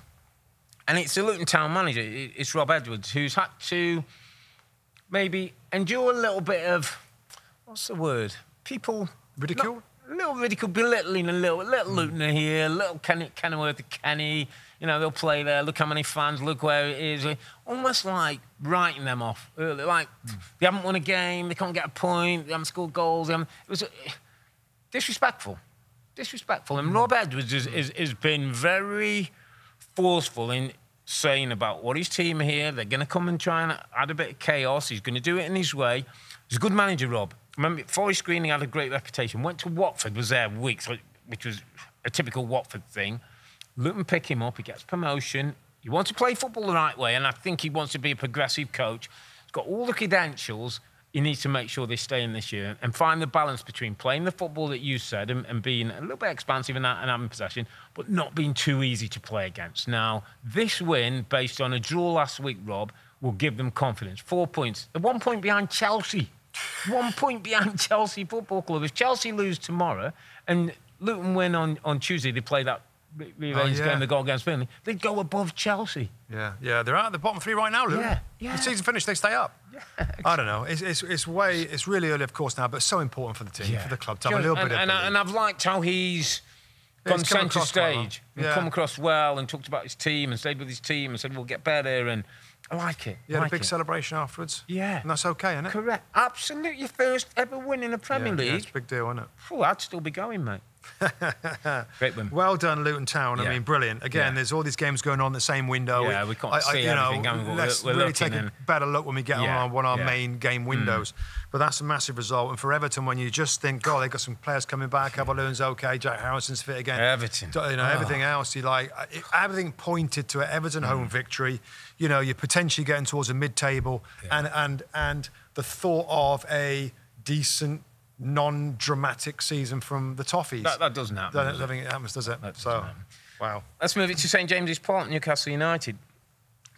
And it's the Luton Town manager. It's Rob Edwards, who's had to maybe endure a little bit of, what's the word? People... Ridicule? A little ridicule, belittling a little Luton here, a little Kenilworth of Kenny. They'll play there. Look how many fans. Look where it is. Almost like writing them off early. Like they haven't won a game. They can't get a point. They haven't scored goals. It was disrespectful. And Rob Edwards has been very forceful in saying about what his team are here. They're going to come and try and add a bit of chaos. He's going to do it in his way. He's a good manager, Rob. Remember, Forest Green had a great reputation. Went to Watford, was there weeks, which was a typical Watford thing. Luton pick him up, he gets promotion. He wants to play football the right way, and I think he wants to be a progressive coach. He's got all the credentials. He needs to make sure they stay in this year and find the balance between playing the football that you said and being a little bit expansive in that and having possession, but not being too easy to play against. Now, this win, based on a draw last week, Rob, will give them confidence. 4 points. They're 1 point behind Chelsea. 1 point behind Chelsea Football Club. If Chelsea lose tomorrow and Luton win on Tuesday, they play that game they got against Burnley, they'd go above Chelsea. Yeah, they're out of the bottom 3 right now, Luton. Yeah. The season finished, they stay up. Yeah. I don't know. It's really early, of course, now, but it's so important for the team, for the club to have a little bit of belief. And I've liked how he's gone centre stage and come across well and talked about his team and stayed with his team and said, we'll get better, and I like it. You had a big celebration afterwards. Yeah. And that's okay, isn't it? Correct. Absolutely. First ever win in the Premier League. Yeah, it's a big deal, isn't it? Oh, I'd still be going, mate. Great win. Well done, Luton Town. I mean, brilliant. Again, there's all these games going on in the same window. Yeah, we can't see everything. Let's really take a better look when we get on one of our main game windows. But that's a massive result. And for Everton, when you just think, God, they've got some players coming back, Calvert-Lewin's okay, Jack Harrison's fit again. Everton. Everything else, everything pointed to an Everton home victory. You're potentially getting towards a mid-table, and the thought of a decent, non-dramatic season from the Toffees. That doesn't happen. I don't think it happens, does it? Wow. Let's move it to St James's Park, Newcastle United.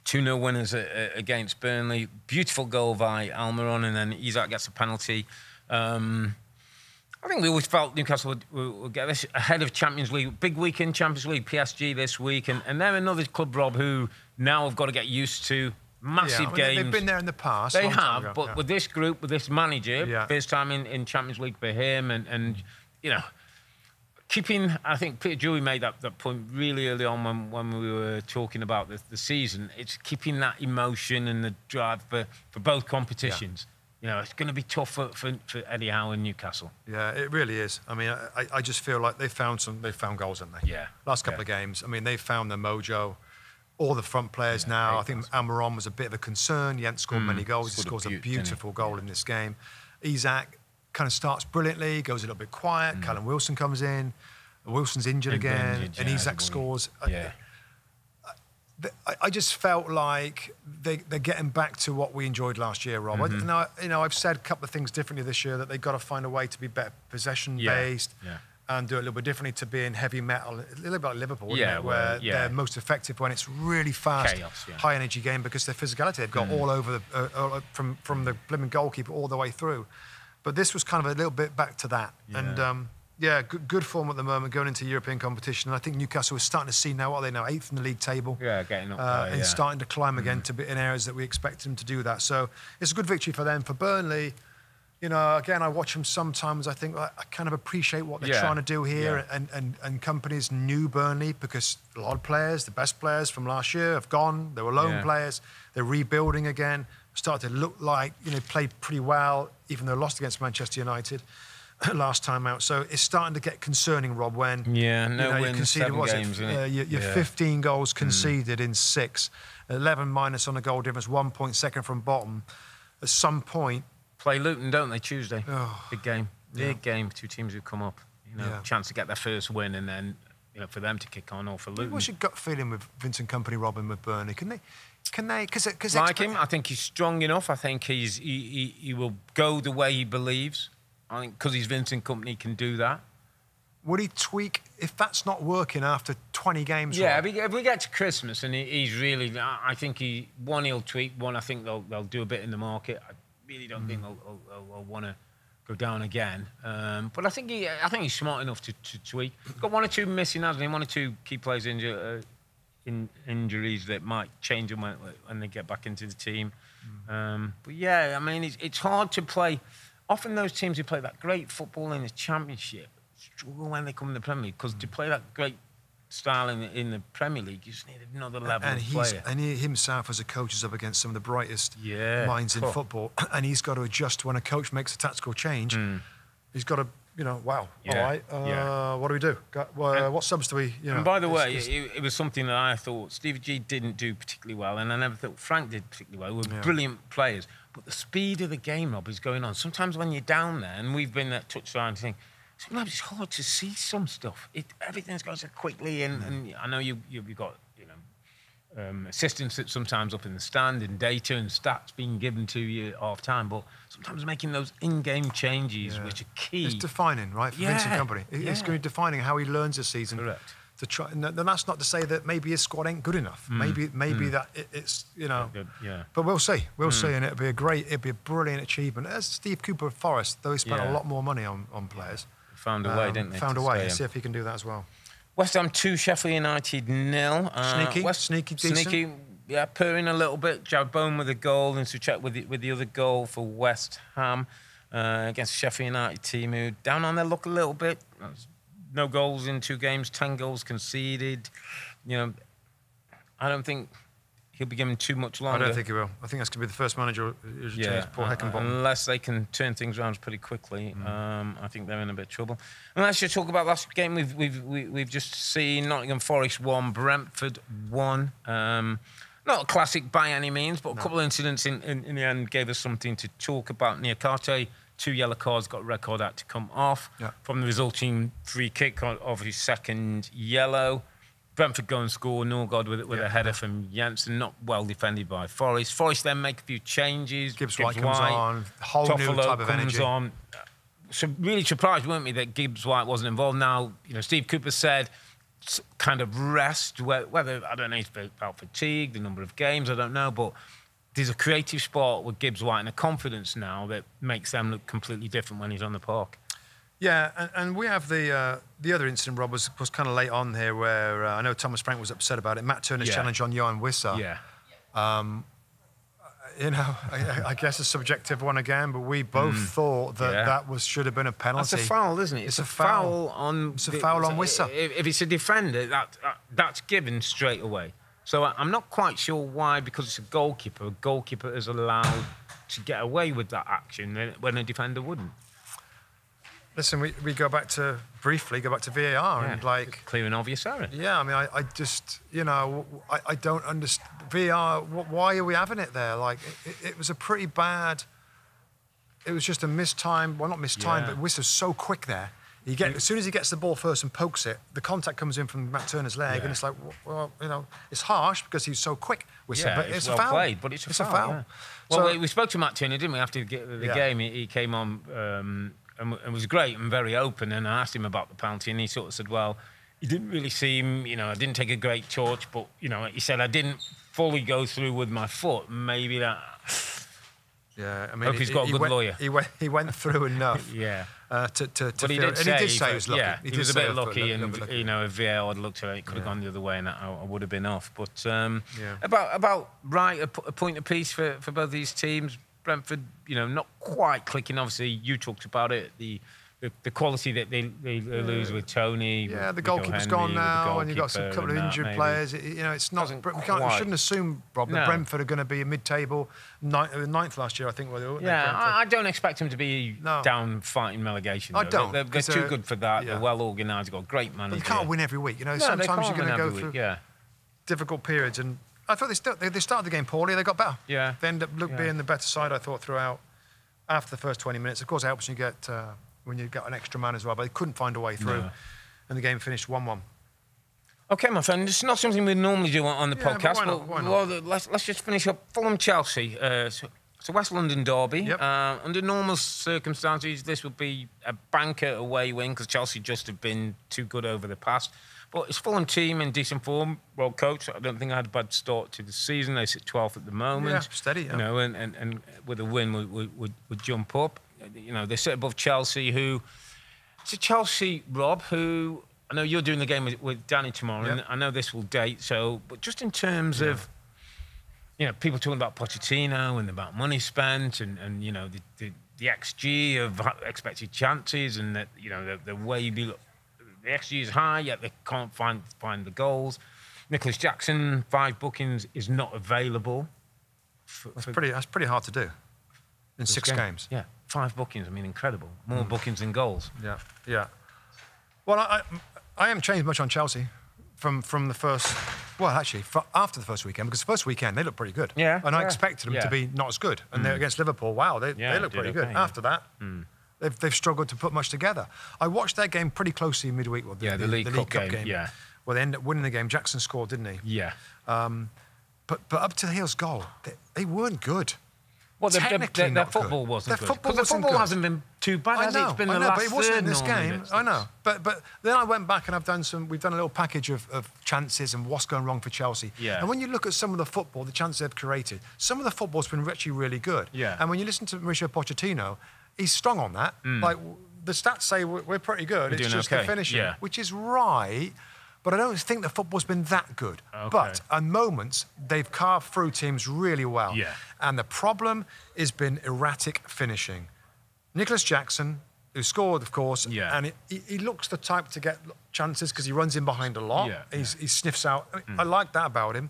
2-0 winners against Burnley. Beautiful goal by Almiron, and then Isak gets a penalty. I think we always felt Newcastle would get this ahead of Champions League. Big week in Champions League, PSG this week. And they're another club, Rob, who now have got to get used to massive games. They've been there in the past. They have, but with this group, with this manager, first time in Champions League for him, and you know, keeping, I think Peter Drury made that point really early on when we were talking about the season. It's keeping that emotion and the drive for both competitions. Yeah. You know, it's going to be tough for Eddie Howe and Newcastle. Yeah, it really is. I mean, I just feel like they found goals, haven't they? Yeah. Last couple of games. I mean, they found their mojo. All the front players now. I think Almiron was a bit of a concern. He hadn't scored many goals. He scores a beautiful goal in this game. Isak kind of starts brilliantly, goes a little bit quiet. Callum Wilson comes in. Wilson's injured again, and Isak scores. Yeah. I just felt like they're getting back to what we enjoyed last year, Rob. I've said a couple of things differently this year, that they've got to find a way to be better possession-based and do it a little bit differently, to being heavy metal, a little bit like Liverpool, where they're most effective when it's really fast, high-energy game because their physicality. They've got all over from the blimmin' goalkeeper all the way through. But this was kind of a little bit back to that. Yeah. And good form at the moment going into European competition. And I think Newcastle is starting to see now, what are they now, 8th in the league table? Yeah, getting up there, and starting to climb again to be in areas that we expected them to do that. So it's a good victory for them. For Burnley, you know, again, I watch them sometimes. I think I kind of appreciate what they're trying to do here. And companies knew Burnley because a lot of players, the best players from last year, have gone. They were loan players. They're rebuilding again. Started to look like, you know, played pretty well, even though lost against Manchester United last time out. So it's starting to get concerning, Rob, when wins, conceded, 7 games, you're 15 goals conceded in 6, 11 minus on the goal difference, 1 point second from bottom. At some point... Play Luton, don't they, Tuesday? Big game. Big game. 2 teams who come up. You know, chance to get their first win, and then, you know, for them to kick on, or for Luton. What's your gut feeling with Vincent Kompany, Robin, with Burnley? Can they? Because like him, I think he's strong enough. I think he will go the way he believes. I think because he's Vincent Kompany, can do that. Would he tweak if that's not working after 20 games? Yeah, if we get to Christmas and he's really, I think he'll tweak. One, I think they'll do a bit in the market. I really don't think they'll want to go down again. But I think he's smart enough to tweak. He's got 1 or 2 missing, hasn't he? 1 or 2 key players injuries that might change them when they get back into the team. But yeah, I mean, it's hard to play. Often those teams who play that great football in the Championship struggle when they come in the Premier League, because to play that great style in the Premier League, you just need another level of player. And he himself, as a coach, is up against some of the brightest minds in football, and he's got to adjust when a coach makes a tactical change. He's got to, you know, all right, what do we do? What subs do we, you know? And by the way, it was something that I thought Stevie G didn't do particularly well, and I never thought Frank did particularly well. They were brilliant players. But the speed of the game, Rob, is going on. Sometimes when you're down there, and we've been at touchline thing, sometimes it's hard to see some stuff. Everything's going so quickly, and I know you've got, you know, assistants that sometimes up in the stand, and data and stats being given to you at half time, but sometimes making those in-game changes, which are key. It's defining, right, for Vincent Kompany. It's going to be defining how he learns this season. Correct. To try, and that's not to say that maybe his squad ain't good enough. Maybe that it's, you know. But we'll see. We'll see, and it'll be a brilliant achievement. As Steve Cooper of Forest, though he spent a lot more money on players. Found a way, didn't they? Found a way. See if he can do that as well. West Ham 2, Sheffield United 0. Sneaky, decent. Yeah, purring a little bit. Jared Bowen with a goal, and Suchek with the other goal for West Ham against Sheffield United team who down on their luck a little bit. No goals in 2 games, 10 goals conceded. You know, I don't think he'll be given too much longer. I don't think he will. I think that's going to be the first manager who's changed Paul Heckenbottom. Unless they can turn things around pretty quickly, I think they're in a bit of trouble. And let's just talk about last game. We've just seen Nottingham Forest 1, Brentford 1. Not a classic by any means, but a couple of incidents in the end gave us something to talk about. Niakate, 2 yellow cards, got a red card out to come off from the resulting free kick of his second yellow. Brentford go and score. Norgard with a header from Jensen, not well defended by Forest. Forest then make a few changes. Gibbs White comes on, whole new type of energy. On. So really surprised, weren't we, that Gibbs White wasn't involved. Now, you know, Steve Cooper said kind of rest, whether, I don't know, it's about fatigue, the number of games, I don't know, but there's a creative sport with Gibbs White and a confidence now that makes them look completely different when he's on the park. Yeah, and we have the other incident, Rob, was kind of late on here where I know Thomas Frank was upset about it. Matt Turner's challenge on Johan Wissa. Yeah. You know, I guess a subjective one again, but we both thought that should have been a penalty. That's a foul, isn't it? It's a foul on... It's a foul on Wissa. If it's a defender, that's given straight away. So I'm not quite sure why, because it's a goalkeeper is allowed to get away with that action when a defender wouldn't. Listen, we go back to VAR and like... Clear and obvious error. Yeah, I mean, I just, you know, I don't understand. VAR, why are we having it there? Like, it was a pretty bad... It was just a mistime, well, not mistime, but Wissa's so quick there. As soon as he gets the ball first and pokes it, the contact comes in from Matt Turner's leg, and it's like, well, you know, it's harsh because he's so quick, Wissa, but it's a foul. Played, but it's a foul. Yeah. Well, so, we spoke to Matt Turner, didn't we, after the game? He came on... and was great and very open, and I asked him about the penalty, and he sort of said, well, he didn't really seem, you know, I didn't take a great torch, but, you know, he said, I didn't fully go through with my foot. Maybe that... Yeah, I mean... Hope he's got a good lawyer. He went through enough to but he did say he was lucky. Yeah, he was a bit lucky, and, you know, if VAR had looked at it, it could have gone the other way, and I would have been off. But about a point apiece for both these teams. Brentford, you know, not quite clicking. Obviously, you talked about it, the quality that they lose with Tony. Yeah, the goalkeeper's gone now, and you've got some couple of injured players. You know, it's not. We shouldn't assume, Rob, that Brentford are going to be a mid-table ninth last year. I think. I don't expect them to be down fighting relegation. I don't. They're too good for that. They're well organised. Got a great manager. You can't win every week. You know, sometimes you're going to go through difficult periods and. I thought they started the game poorly. They got better. Yeah. They ended up being the better side, I thought, throughout. After the first 20 minutes, of course, it helps when you get an extra man as well. But they couldn't find a way through, and the game finished 1-1. Okay, my friend. It's not something we normally do on the podcast. But why not? Well, let's just finish up. Fulham-Chelsea. It's a West London derby. Yep. Under normal circumstances, this would be a banker away win because Chelsea just have been too good over the past. But it's Fulham team in decent form, well coached. I don't think I had a bad start to the season. They sit 12th at the moment. Yeah, steady. Yeah. You know, and with a win, would jump up. You know, they sit above Chelsea, who... It's a Chelsea, Rob, who... I know you're doing the game with Danny tomorrow, and I know this will date, so... But just in terms of... You know, people talking about Pochettino and about money spent and you know, the XG of expected chances and that, you know, the way you look... The XG is high, yet they can't find the goals. Nicholas Jackson, 5 bookings, is not available. That's pretty hard to do in 6 games. Yeah, 5 bookings. I mean, incredible. More bookings than goals. Yeah. Well, I haven't changed much on Chelsea from the first. Well, actually, after the first weekend, because the first weekend they looked pretty good. Yeah. And I expected them to be not as good. And they're against Liverpool. Wow, they look pretty good. After that. They've struggled to put much together. I watched their game pretty closely in midweek. Well, the League Cup game. Yeah. Well, they ended up winning the game. Jackson scored, didn't he? Yeah. But up to the Hill's goal, they weren't good. Well, their football wasn't good. Because the football hasn't been too bad, has it? It's been the last but it wasn't in this game. I know. But then I went back and we've done a little package of chances and what's going wrong for Chelsea. Yeah. And when you look at some of the football, the chances they've created, some of the football's been actually really good. Yeah. And when you listen to Mauricio Pochettino, he's strong on that. Like, the stats say we're pretty good. It's just the finishing, which is right. But I don't think the football's been that good. Okay. But at moments, they've carved through teams really well. Yeah. And the problem has been erratic finishing. Nicholas Jackson, who scored, of course, and he looks the type to get chances because he runs in behind a lot. Yeah. He sniffs out. I like that about him.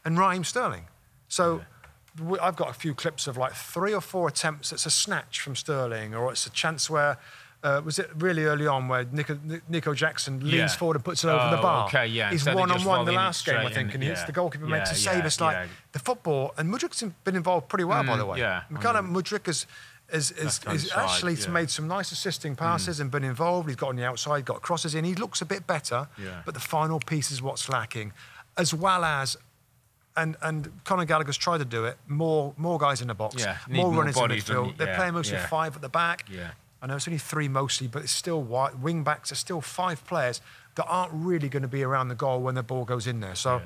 And Raheem Sterling. So I've got a few clips of like 3 or 4 attempts. It's a snatch from Sterling, or it's a chance where... was it really early on where Nico Jackson leans forward and puts it over the bar? Okay, yeah. He's one-on-one the last game, I think, and the goalkeeper makes a save. It's like the football, and Mudrik's been involved pretty well, by the way. Yeah. Mudrik has actually made some nice assisting passes and been involved. He's got on the outside, got crosses in. He looks a bit better, but the final piece is what's lacking, as well as. And Conor Gallagher's tried to do it. More guys in the box, more runners in midfield. They're playing mostly 5 at the back. Yeah. I know it's only 3 mostly, but it's still wing backs are still 5 players that aren't really going to be around the goal when the ball goes in there. So,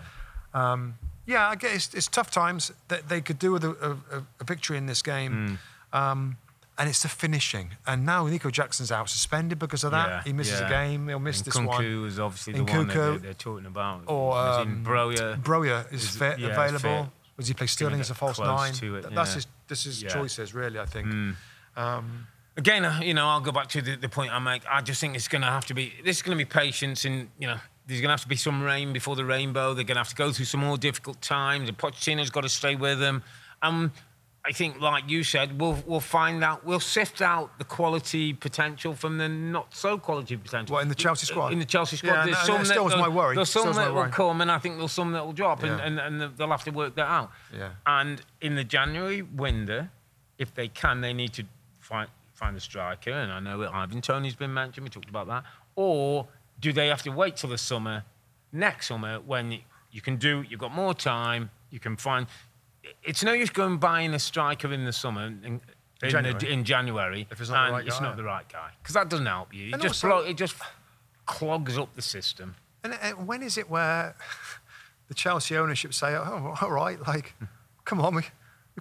I guess it's tough times. That they could do with a victory in this game. And it's the finishing. And now Nico Jackson's out suspended because of that. Yeah, he misses a game. He'll miss this one. Kunku is obviously the one that they're talking about. Or Broja is available. Does he play Sterling as a false 9? That's his choices, really, I think. Again, I'll go back to the point I make. I just think it's going to have to be... This is going to be patience and, there's going to have to be some rain before the rainbow. They're going to have to go through some more difficult times. And Pochettino's got to stay with them. I think, like you said, we'll find out, we'll sift out the quality potential from the not-so-quality potential. What, in the Chelsea squad? In the Chelsea squad. Yeah, that still was my worry. There's some that will come, and I think there's some that will drop, and they'll have to work that out. Yeah. And in the January window, if they can, they need to find a striker, and I know Ivan Toney's been mentioned, we talked about that. Or do they have to wait till the summer, next summer, when you've got more time, you can find... It's no use going buying a striker in the summer in January if it's not the right guy. It's not the right guy, because that doesn't help you. It just clogs up the system. And when is it where the Chelsea ownership say, "Oh, all right, like, come on, we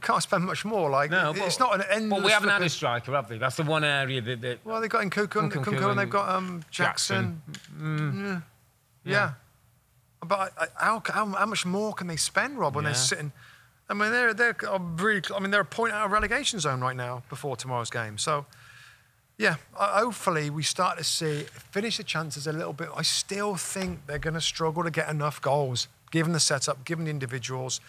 can't spend much more." Like, no, it's not an endless. But we haven't had a striker, have they? That's the one area that. Well, they've got Kunku and they've got Jackson. Yeah. But how much more can they spend, Rob, when they're sitting? I mean, they're a point out of relegation zone right now before tomorrow's game. So, hopefully we start to finish the chances a little bit. I still think they're going to struggle to get enough goals, given the setup, given the individuals,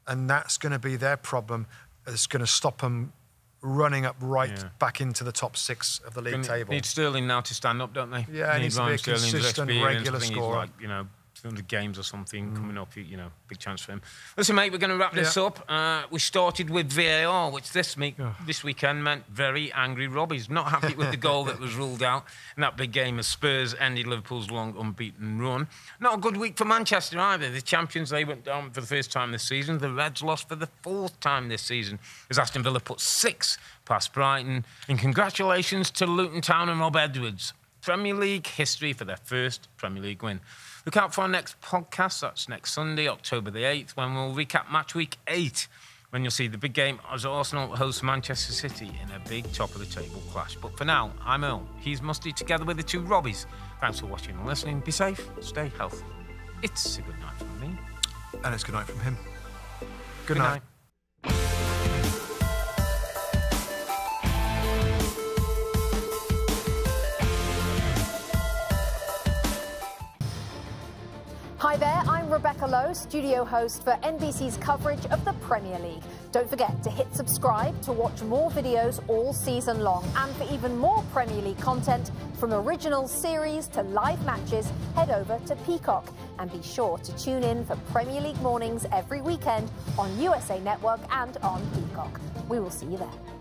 and that's going to be their problem. It's going to stop them running up back into the top 6 of the league table. Need Sterling now to stand up, don't they? Yeah, it needs to be a consistent, regular scorer. 200 games or something coming up, big chance for him. Listen, mate, we're going to wrap this up. We started with VAR, which this weekend meant very angry Robbies. Not happy with the goal that was ruled out in that big game as Spurs ended Liverpool's long unbeaten run. Not a good week for Manchester either. The champions, they went down for the first time this season. The Reds lost for the 4th time this season as Aston Villa put 6 past Brighton. And congratulations to Luton Town and Rob Edwards. Premier League history for their first Premier League win. Look out for our next podcast. That's next Sunday, October the 8th, when we'll recap Matchweek 8, when you'll see the big game as Arsenal hosts Manchester City in a big top-of-the-table clash. But for now, I'm Earle. He's Mustoe, together with the 2 Robbies. Thanks for watching and listening. Be safe, stay healthy. It's a good night from me. And it's good night from him. Good night. Hi there, I'm Rebecca Lowe, studio host for NBC's coverage of the Premier League. Don't forget to hit subscribe to watch more videos all season long. And for even more Premier League content, from original series to live matches, head over to Peacock. And be sure to tune in for Premier League mornings every weekend on USA Network and on Peacock. We will see you there.